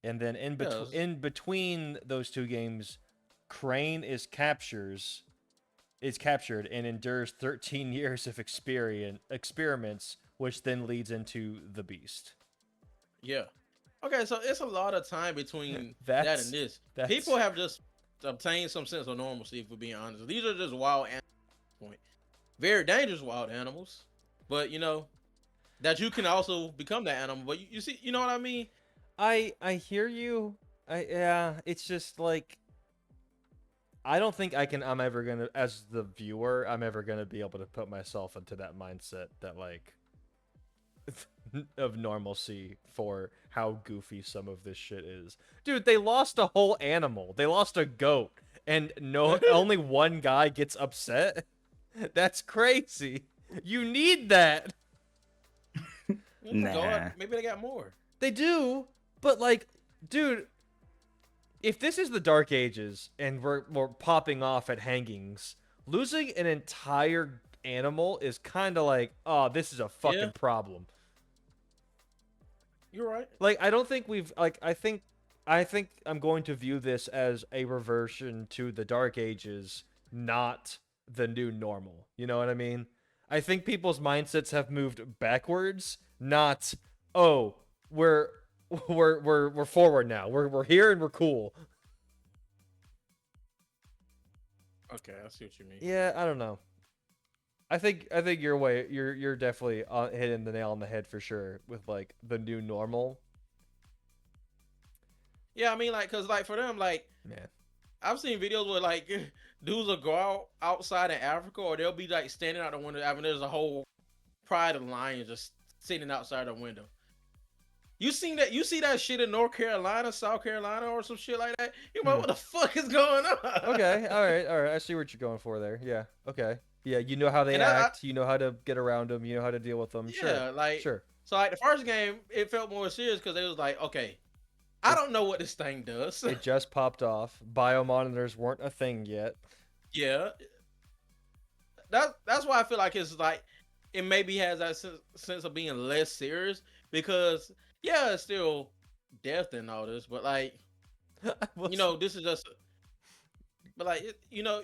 And then in between those two games, Crane is captured and endures 13 years of experiments, which then leads into the Beast. Yeah. Okay, so it's a lot of time between that That's- and this. that's- People have just obtained some sense of normalcy, if we're being honest. These are just wild animals at this point. Very dangerous wild animals. But you know, that you can also become that animal. But you see, you know what I mean? I hear you. Yeah, it's just like I don't think I'm ever gonna, as the viewer, I'm ever gonna be able to put myself into that mindset that like of normalcy for how goofy some of this shit is. Dude, they lost a whole animal. They lost a goat, and no, only one guy gets upset. That's crazy. You need that. Nah. Maybe they got more. They do, but like, dude, if this is the Dark Ages and we're popping off at hangings, losing an entire animal is kind of like, oh, this is a fucking problem. You're right. Like, I don't think we've like. I think I'm going to view this as a reversion to the Dark Ages, not the new normal. You know what I mean? I think people's mindsets have moved backwards, not oh, we're forward now. We're here and we're cool. Okay, I see what you mean. Yeah, I don't know. I think you're definitely hitting the nail on the head for sure with like the new normal. Yeah, I mean, like, cause like for them, like, Man, I've seen videos where like dudes will go outside in Africa, or they'll be like standing out the window. I mean, there's a whole pride of lions just sitting outside the window. You seen that? You see that shit in North Carolina, South Carolina, or some shit like that? You know what the fuck is going on? okay, all right. I see what you're going for there. Yeah, okay. Yeah, you know how they And act. You know how to get around them. You know how to deal with them. Yeah, Sure, like sure. So like the first game, it felt more serious because it was like, okay, I don't know what this thing does. It just popped off. Biomonitors weren't a thing yet. Yeah, that's why I feel like it's like it maybe has that sense of being less serious because yeah, it's still death and all this, but like you know, this is just, but like you know,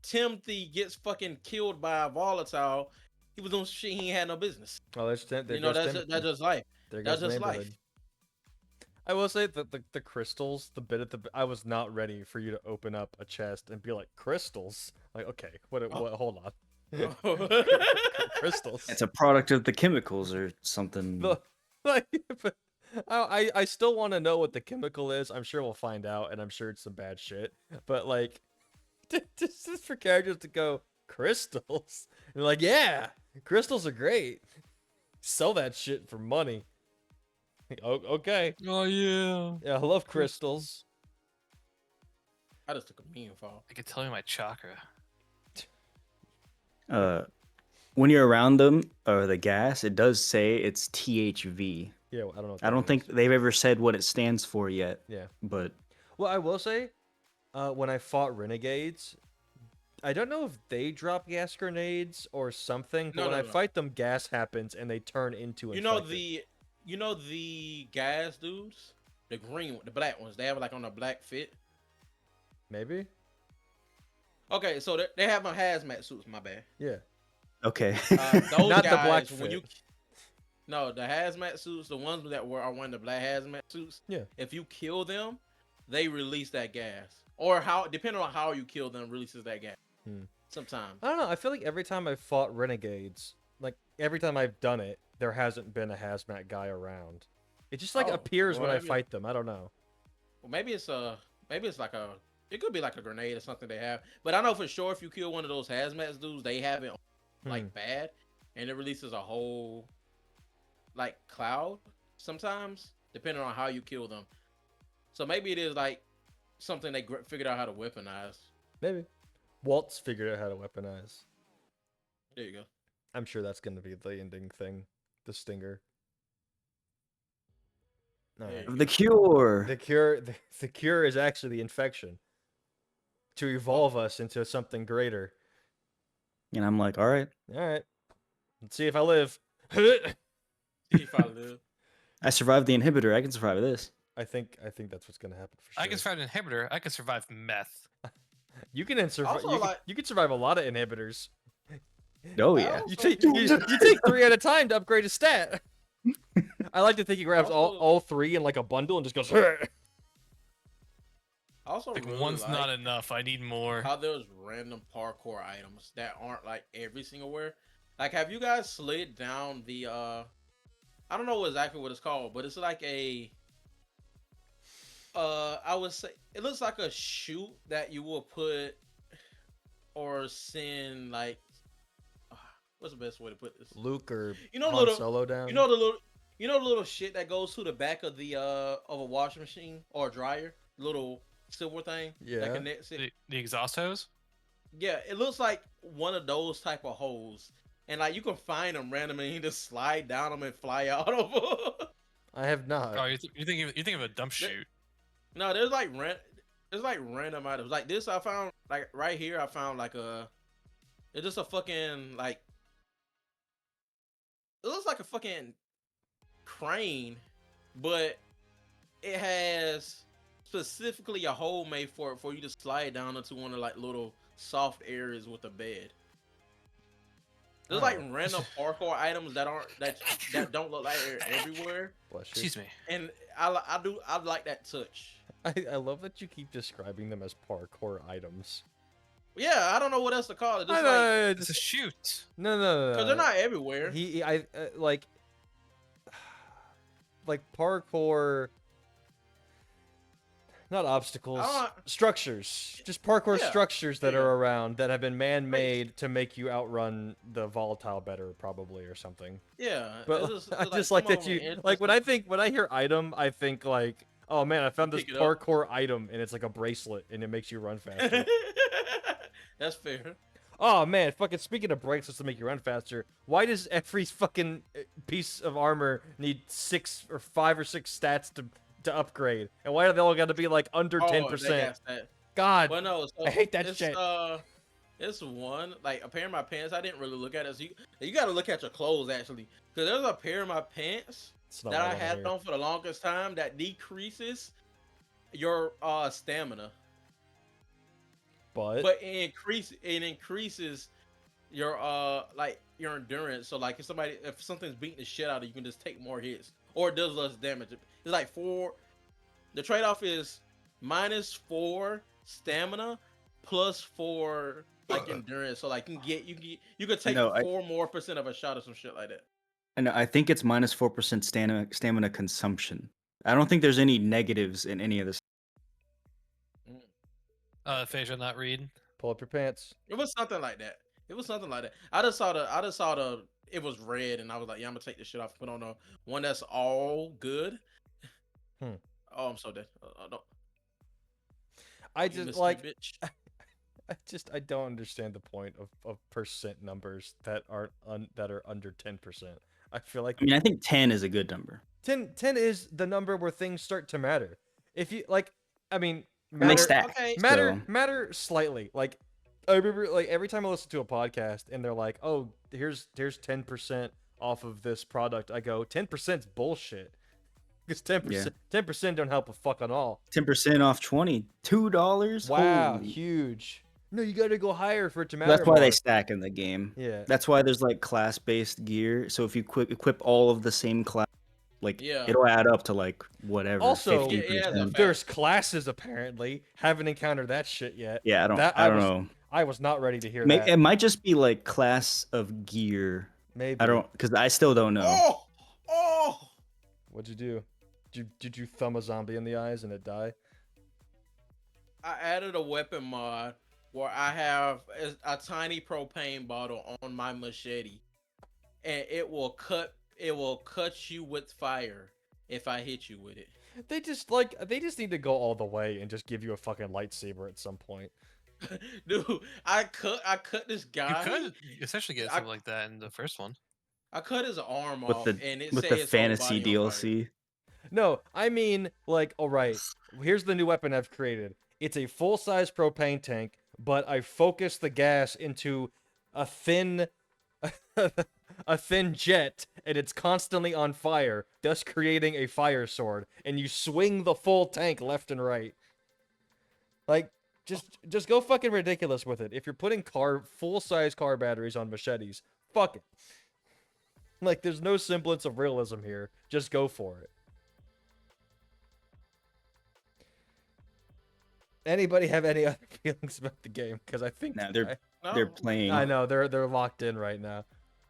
Timothy gets fucking killed by a volatile. He was doing shit he ain't had no business. Oh, that's You know, that's just life. That's just life. I will say that the crystals, the bit at the I was not ready for you to open up a chest and be like crystals. Like, okay, what? Hold on. Crystals. It's a product of the chemicals or something. Like, but I still want to know what the chemical is. I'm sure we'll find out, and I'm sure it's some bad shit. But like, just for characters to go crystals, and like, yeah, crystals are great. Sell that shit for money. Oh, okay. Oh yeah. Yeah, I love crystals. I just took a mean fall. I could tell you my chakra. When you're around them or the gas, it does say it's THV. Yeah, well, I don't know. What I that don't think means. they've ever said what it stands for yet. Yeah. But Well, I will say, when I fought renegades, I don't know if they drop gas grenades or something, but when I fight them, gas happens and they turn into infected. You know the gas dudes, the green, the black ones. They have like on a black fit. Maybe. Okay, so they have on hazmat suits. My bad. Yeah. Okay. Those Not guys, the black when you fit. no the hazmat suits, the ones that are wearing the black hazmat suits. Yeah. If you kill them, they release that gas, or how depending on how you kill them, releases that gas. Hmm. Sometimes. I don't know. I feel like every time I've fought renegades, like every time I've done it, there hasn't been a hazmat guy around. It just like Oh, appears well, when I maybe- fight them. I don't know. Well, maybe it's like a it could be like a grenade or something they have. But I know for sure if you kill one of those hazmat dudes, they have it like bad, and it releases a whole like cloud sometimes, depending on how you kill them. So maybe it is like something they figured out how to weaponize. Maybe. Waltz figured out how to weaponize. There you go. I'm sure that's going to be the ending thing. The stinger. All There right. you The cure. The cure is actually the infection. To evolve us into something greater. And I'm like, all right. All right. Let's see if I live. See if I live. I survived the inhibitor. I can survive this. I think that's what's going to happen for sure. I can survive an inhibitor. I can survive meth. You can survive. Also, like- You can survive a lot of inhibitors. Oh I yeah. also You take think- you take 3 at a time to upgrade a stat. I like to think he grabs Also- all 3 in like a bundle and just goes. I also Like really one's like not enough. I need more. how there's random parkour items that aren't like every single where. Like, have you guys slid down the I don't know exactly what it's called, but it's like a I would say it looks like a chute that you will put or send like what's the best way to put this? Luke or You know, Han little Solo down. you know the little shit that goes to the back of the of a washing machine or a dryer, little silver thing Yeah. that connects it. The exhaust hose. Yeah, it looks like one of those type of holes, and like you can find them randomly and you just slide down them and fly out of them. I have not. Oh, you think of a dump chute? No, there's like random items like this. I found like right here. I found like it's just a fucking like it looks like a fucking crane, but it has specifically a hole made for you to slide down into one of like little soft areas with a bed. There's like Oh. random parkour items that don't look like they're everywhere, Bless you. Excuse me. and I like that touch. I love that you keep describing them as parkour items. Yeah, I don't know what else to call it. I Just know, like It's a chute. no. because they're not everywhere. I like parkour. Not obstacles, structures. Just parkour Yeah, structures that yeah. are around that have been man-made to make you outrun the volatile better, probably, or something. Yeah, But it's I it's just some like of that them are you like when interesting. I hear item, I think like, oh man, I found this Pick it up. parkour item and it's like a bracelet and it makes you run faster. That's fair. Oh man, fucking speaking of bracelets to make you run faster, why does every fucking piece of armor need 5 or 6 stats to upgrade? And why are they all got to be like under Oh, 10%? they got that. God, Well, no, so I hate that it's, shit. It's one like a pair of my pants. I didn't really look at it. So you got to look at your clothes actually, because there's a pair of my pants it's not that what I wanna had hear. on for the longest time that decreases your stamina, But but it increases your like your endurance. So like if something's beating the shit out of you, you can just take more hits or it does less damage. It's like 4. The trade-off is -4 stamina plus 4 like endurance. So like you could take No, 4% more of a shot or some shit like that. And I think it's -4% stamina consumption. I don't think there's any negatives in any of this. Phasia not read. pull up your pants. It was something like that. I just saw the it was red and I was like, yeah, I'm gonna take this shit off and put on the one that's all good. Hmm. Oh, I'm so dead. Don't, I you just missed me, like bitch. I don't understand the point of percent numbers that aren't that are under 10%. I feel like I mean, I think 10 is a good number. 10 is the number where things start to matter. If you like, I mean, And they matter stack. Okay. matter So- matter slightly. Like I remember, like every time I listen to a podcast and they're like, "Oh, here's 10% off of this product," I go, "10%'s bullshit." Because 10% don't help a fuck at all. 10% off 20, $2. Wow, Holy. huge. No, you got to go higher for it to matter. That's why they more. stack in the game. Yeah. That's why there's like class-based gear. So if you equip all of the same class, like Yeah. it'll add up to like whatever. Also, 50%. Yeah, that's fact. There's classes apparently. Haven't encountered that shit yet. Yeah, I don't was, know. I was not ready to hear It that. might just be like class of gear. Maybe. I don't, because I still don't know. Oh! What'd you do? Did you thumb a zombie in the eyes and it die? I added a weapon mod where I have a tiny propane bottle on my machete, and it will cut you with fire if I hit you with it. They just need to go all the way and just give you a fucking lightsaber at some point. Dude, I cut this guy. You could essentially get something like that in the first one. I cut his arm With off, the and it with said the his whole fantasy body on fire. DLC. No, I mean, like, all right, here's the new weapon I've created. It's a full-size propane tank, but I focus the gas into a thin a thin jet, and it's constantly on fire, thus creating a fire sword, and you swing the full tank left and right. Like, just go fucking ridiculous with it. If you're putting full-size car batteries on machetes, fuck it. Like, there's no semblance of realism here. Just go for it. Anybody have any other feelings about the game? Because I think Nah, they're playing. I know they're locked in right now.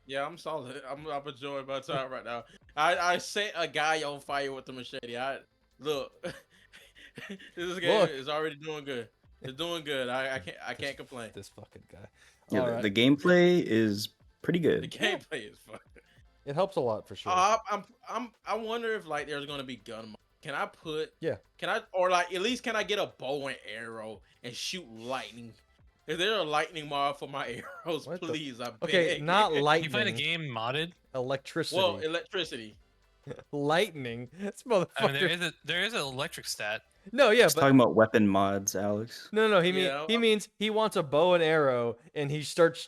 Yeah, I'm solid. I'm enjoying my time right now. I set a guy on fire with the machete. Look. This game is already doing good. It's doing good. I can't complain. This fucking guy. Yeah, All right. the gameplay is pretty The good. gameplay is fun. It helps a lot for sure. I wonder if like there's gonna be gun mode. Can I put? Yeah. Can I, or like at least can I get a bow and arrow and shoot lightning? Is there a lightning mod for my arrows, What the- please? I beg. Okay, not Can you lightning. find a game modded? Electricity. Well, electricity. Lightning. This motherfucker. I mean, there is an electric stat. No, yeah, He's but talking about weapon mods, Alex. no. He Yeah, means he wants a bow and arrow, and he shoots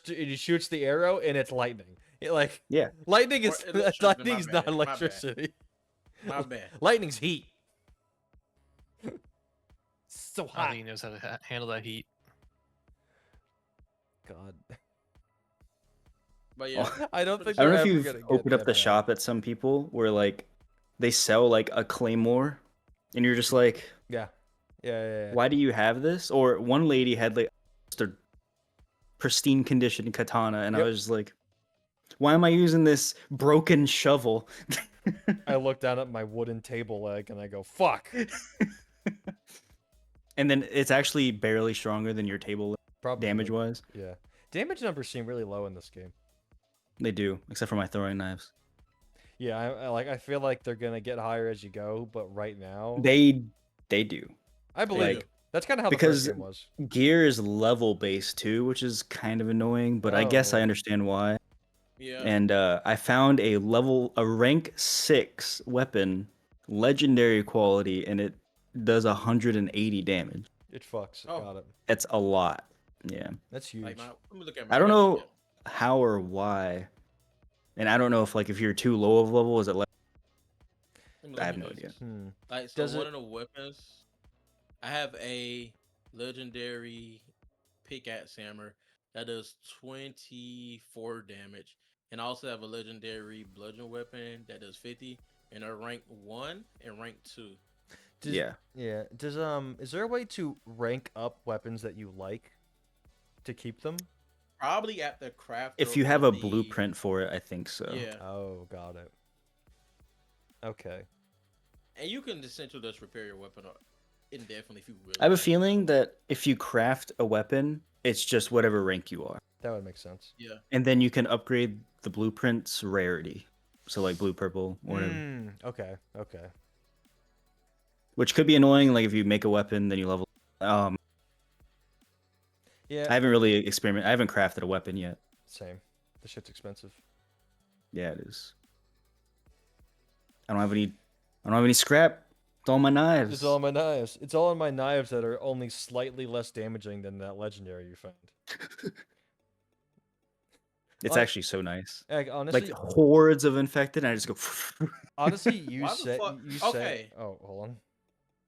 the arrow, and it's lightning. Yeah. Lightning is Or electricity, lightning's my not bad, my bad. electricity. My bad. Lightning's heat. So I don't hot. think he knows how to handle that heat. God. But yeah, I don't think I don't we're know if ever you've gonna get opened up that the bad. shop at some people where like they sell like a claymore, and you're just like, Yeah. Yeah. why do you have this? Or one lady had like just a pristine condition katana, and I Yep. was just like, why am I using this broken shovel? I look down at my wooden table leg and I go, fuck. And then it's actually barely stronger than your table Probably. damage wise. Yeah. Damage numbers seem really low in this game. They do, except for my throwing knives. Yeah, I feel like they're gonna get higher as you go, but right now They do. I believe like, that's kind of how the because first game was. Gear is level based too, which is kind of annoying, but I guess I Oh. understand why. yeah. And I found a rank 6 weapon, legendary quality, and it does 180 damage. It fucks. Oh. Got it. That's a lot. Yeah. That's huge. Like let me look at my I don't weapon know again. how or why. And I don't know if you're too low of level, is it like Let me look I have at no this. idea. Like so, Does one it- of the weapons, I have a legendary pickaxe hammer that does 24 damage, and I also have a legendary bludgeon weapon that does 50, and a rank 1 and rank 2. Yeah. Yeah. Does is there a way to rank up weapons that you like to keep them? Probably at the craft. If you have a blueprint for it, I think so. Yeah, Oh, got it. Okay. and you can essentially just repair your weapon indefinitely if you really. I have a want. feeling that if you craft a weapon, it's just whatever rank you are. That would make sense. Yeah. And then you can upgrade the blueprint's rarity. So like blue, purple, whatever. Okay. Okay. Which could be annoying, like if you make a weapon, then you level. Yeah. I haven't really experimented. I haven't crafted a weapon yet. Same. The shit's expensive. Yeah, it is. I don't have any scrap. It's all my knives. It's all my knives. It's all in my knives that are only slightly less damaging than that legendary you found. It's Hon- actually so nice. Like, Like honestly, hordes of infected, and I just go. honestly, you Why the say fuck? you say. Okay, Oh, hold on.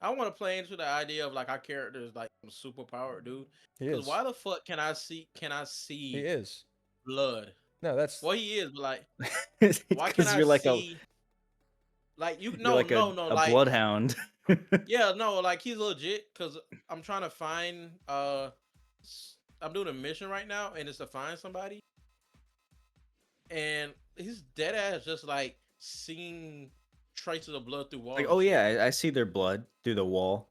I want to play into the idea of like our character is like a super powered dude. He Because is. why the fuck can I see He is. blood? No, that's Well, he is, but like, why can Because I see like you? you're No, like no, no. a Like, bloodhound. yeah, no, like he's legit. Because I'm trying to find. I'm doing a mission right now, and it's to find somebody, and he's dead ass just like seeing traces of blood through walls. Like, and oh shit. yeah, I see their blood through the wall.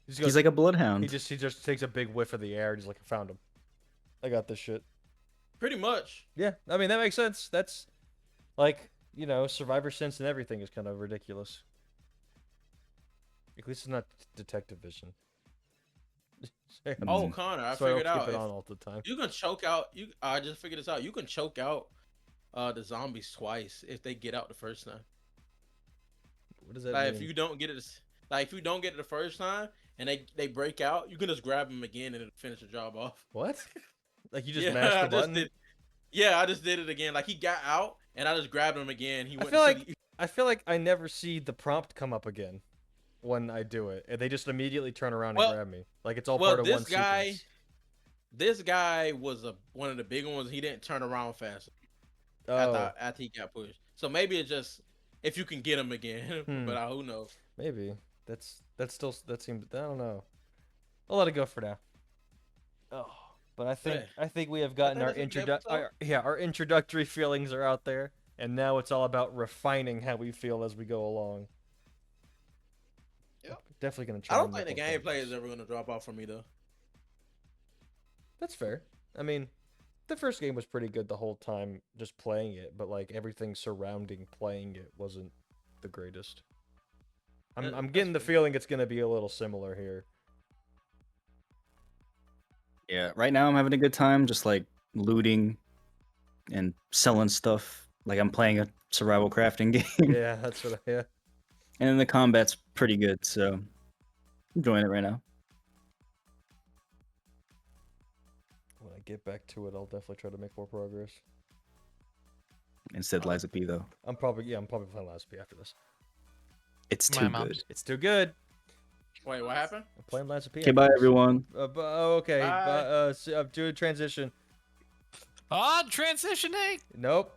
he's He's like a bloodhound. he just takes a big whiff of the air. And he's like, I found him. I got this shit. Pretty much. Yeah, I mean that makes sense. That's like survivor sense and everything is kind of ridiculous. At least it's not detective vision. Oh, Connor, I so I don't figured out. keep it If on all the time. you can choke out. I just figured this out. You can choke out the zombies twice if they get out the first time. What does that Like mean? if you don't get it, like if you don't get it the first time and they break out, you can just grab them again and it'll finish the job off. What? Like you just Yeah, mashed the I just button? did. Yeah, I just did it again. Like he got out and I just grabbed him again. He I went feel to like sleep. I feel like I never see the prompt come up again when I do it. And they just immediately turn around and Well- grab me. Like it's all well, part of this one guy- sequence. This guy was one of the big ones. He didn't turn around fast Oh, after he got pushed. So maybe it's just if you can get him again. Hmm. But who knows? maybe. That seems I don't know. I'll let it go for now. Oh, but I think we have gotten our think that's a good episode. our introductory feelings are out there, and now it's all about refining how we feel as we go along. Yep. Definitely gonna try. I don't and think the make more gameplay progress. is ever going to drop off for me though. That's fair. I mean, the first game was pretty good the whole time just playing it, but like everything surrounding playing it wasn't the greatest. I'm That's getting the fair. feeling it's gonna be a little similar here. Yeah, right now I'm having a good time, just like looting and selling stuff. Like I'm playing a survival crafting game, Yeah, that's what yeah. and then the combat's pretty good, so I'm enjoying it right now. When I get back to it, I'll definitely try to make more progress. Instead, Liza P though, I'm probably playing Last P after this. it's My too mom's- good. It's too good. Wait, what happened? I'm playing Last P. Okay, after bye this. everyone. Okay. Bye. Do a transition. Ah, transitioning. Nope.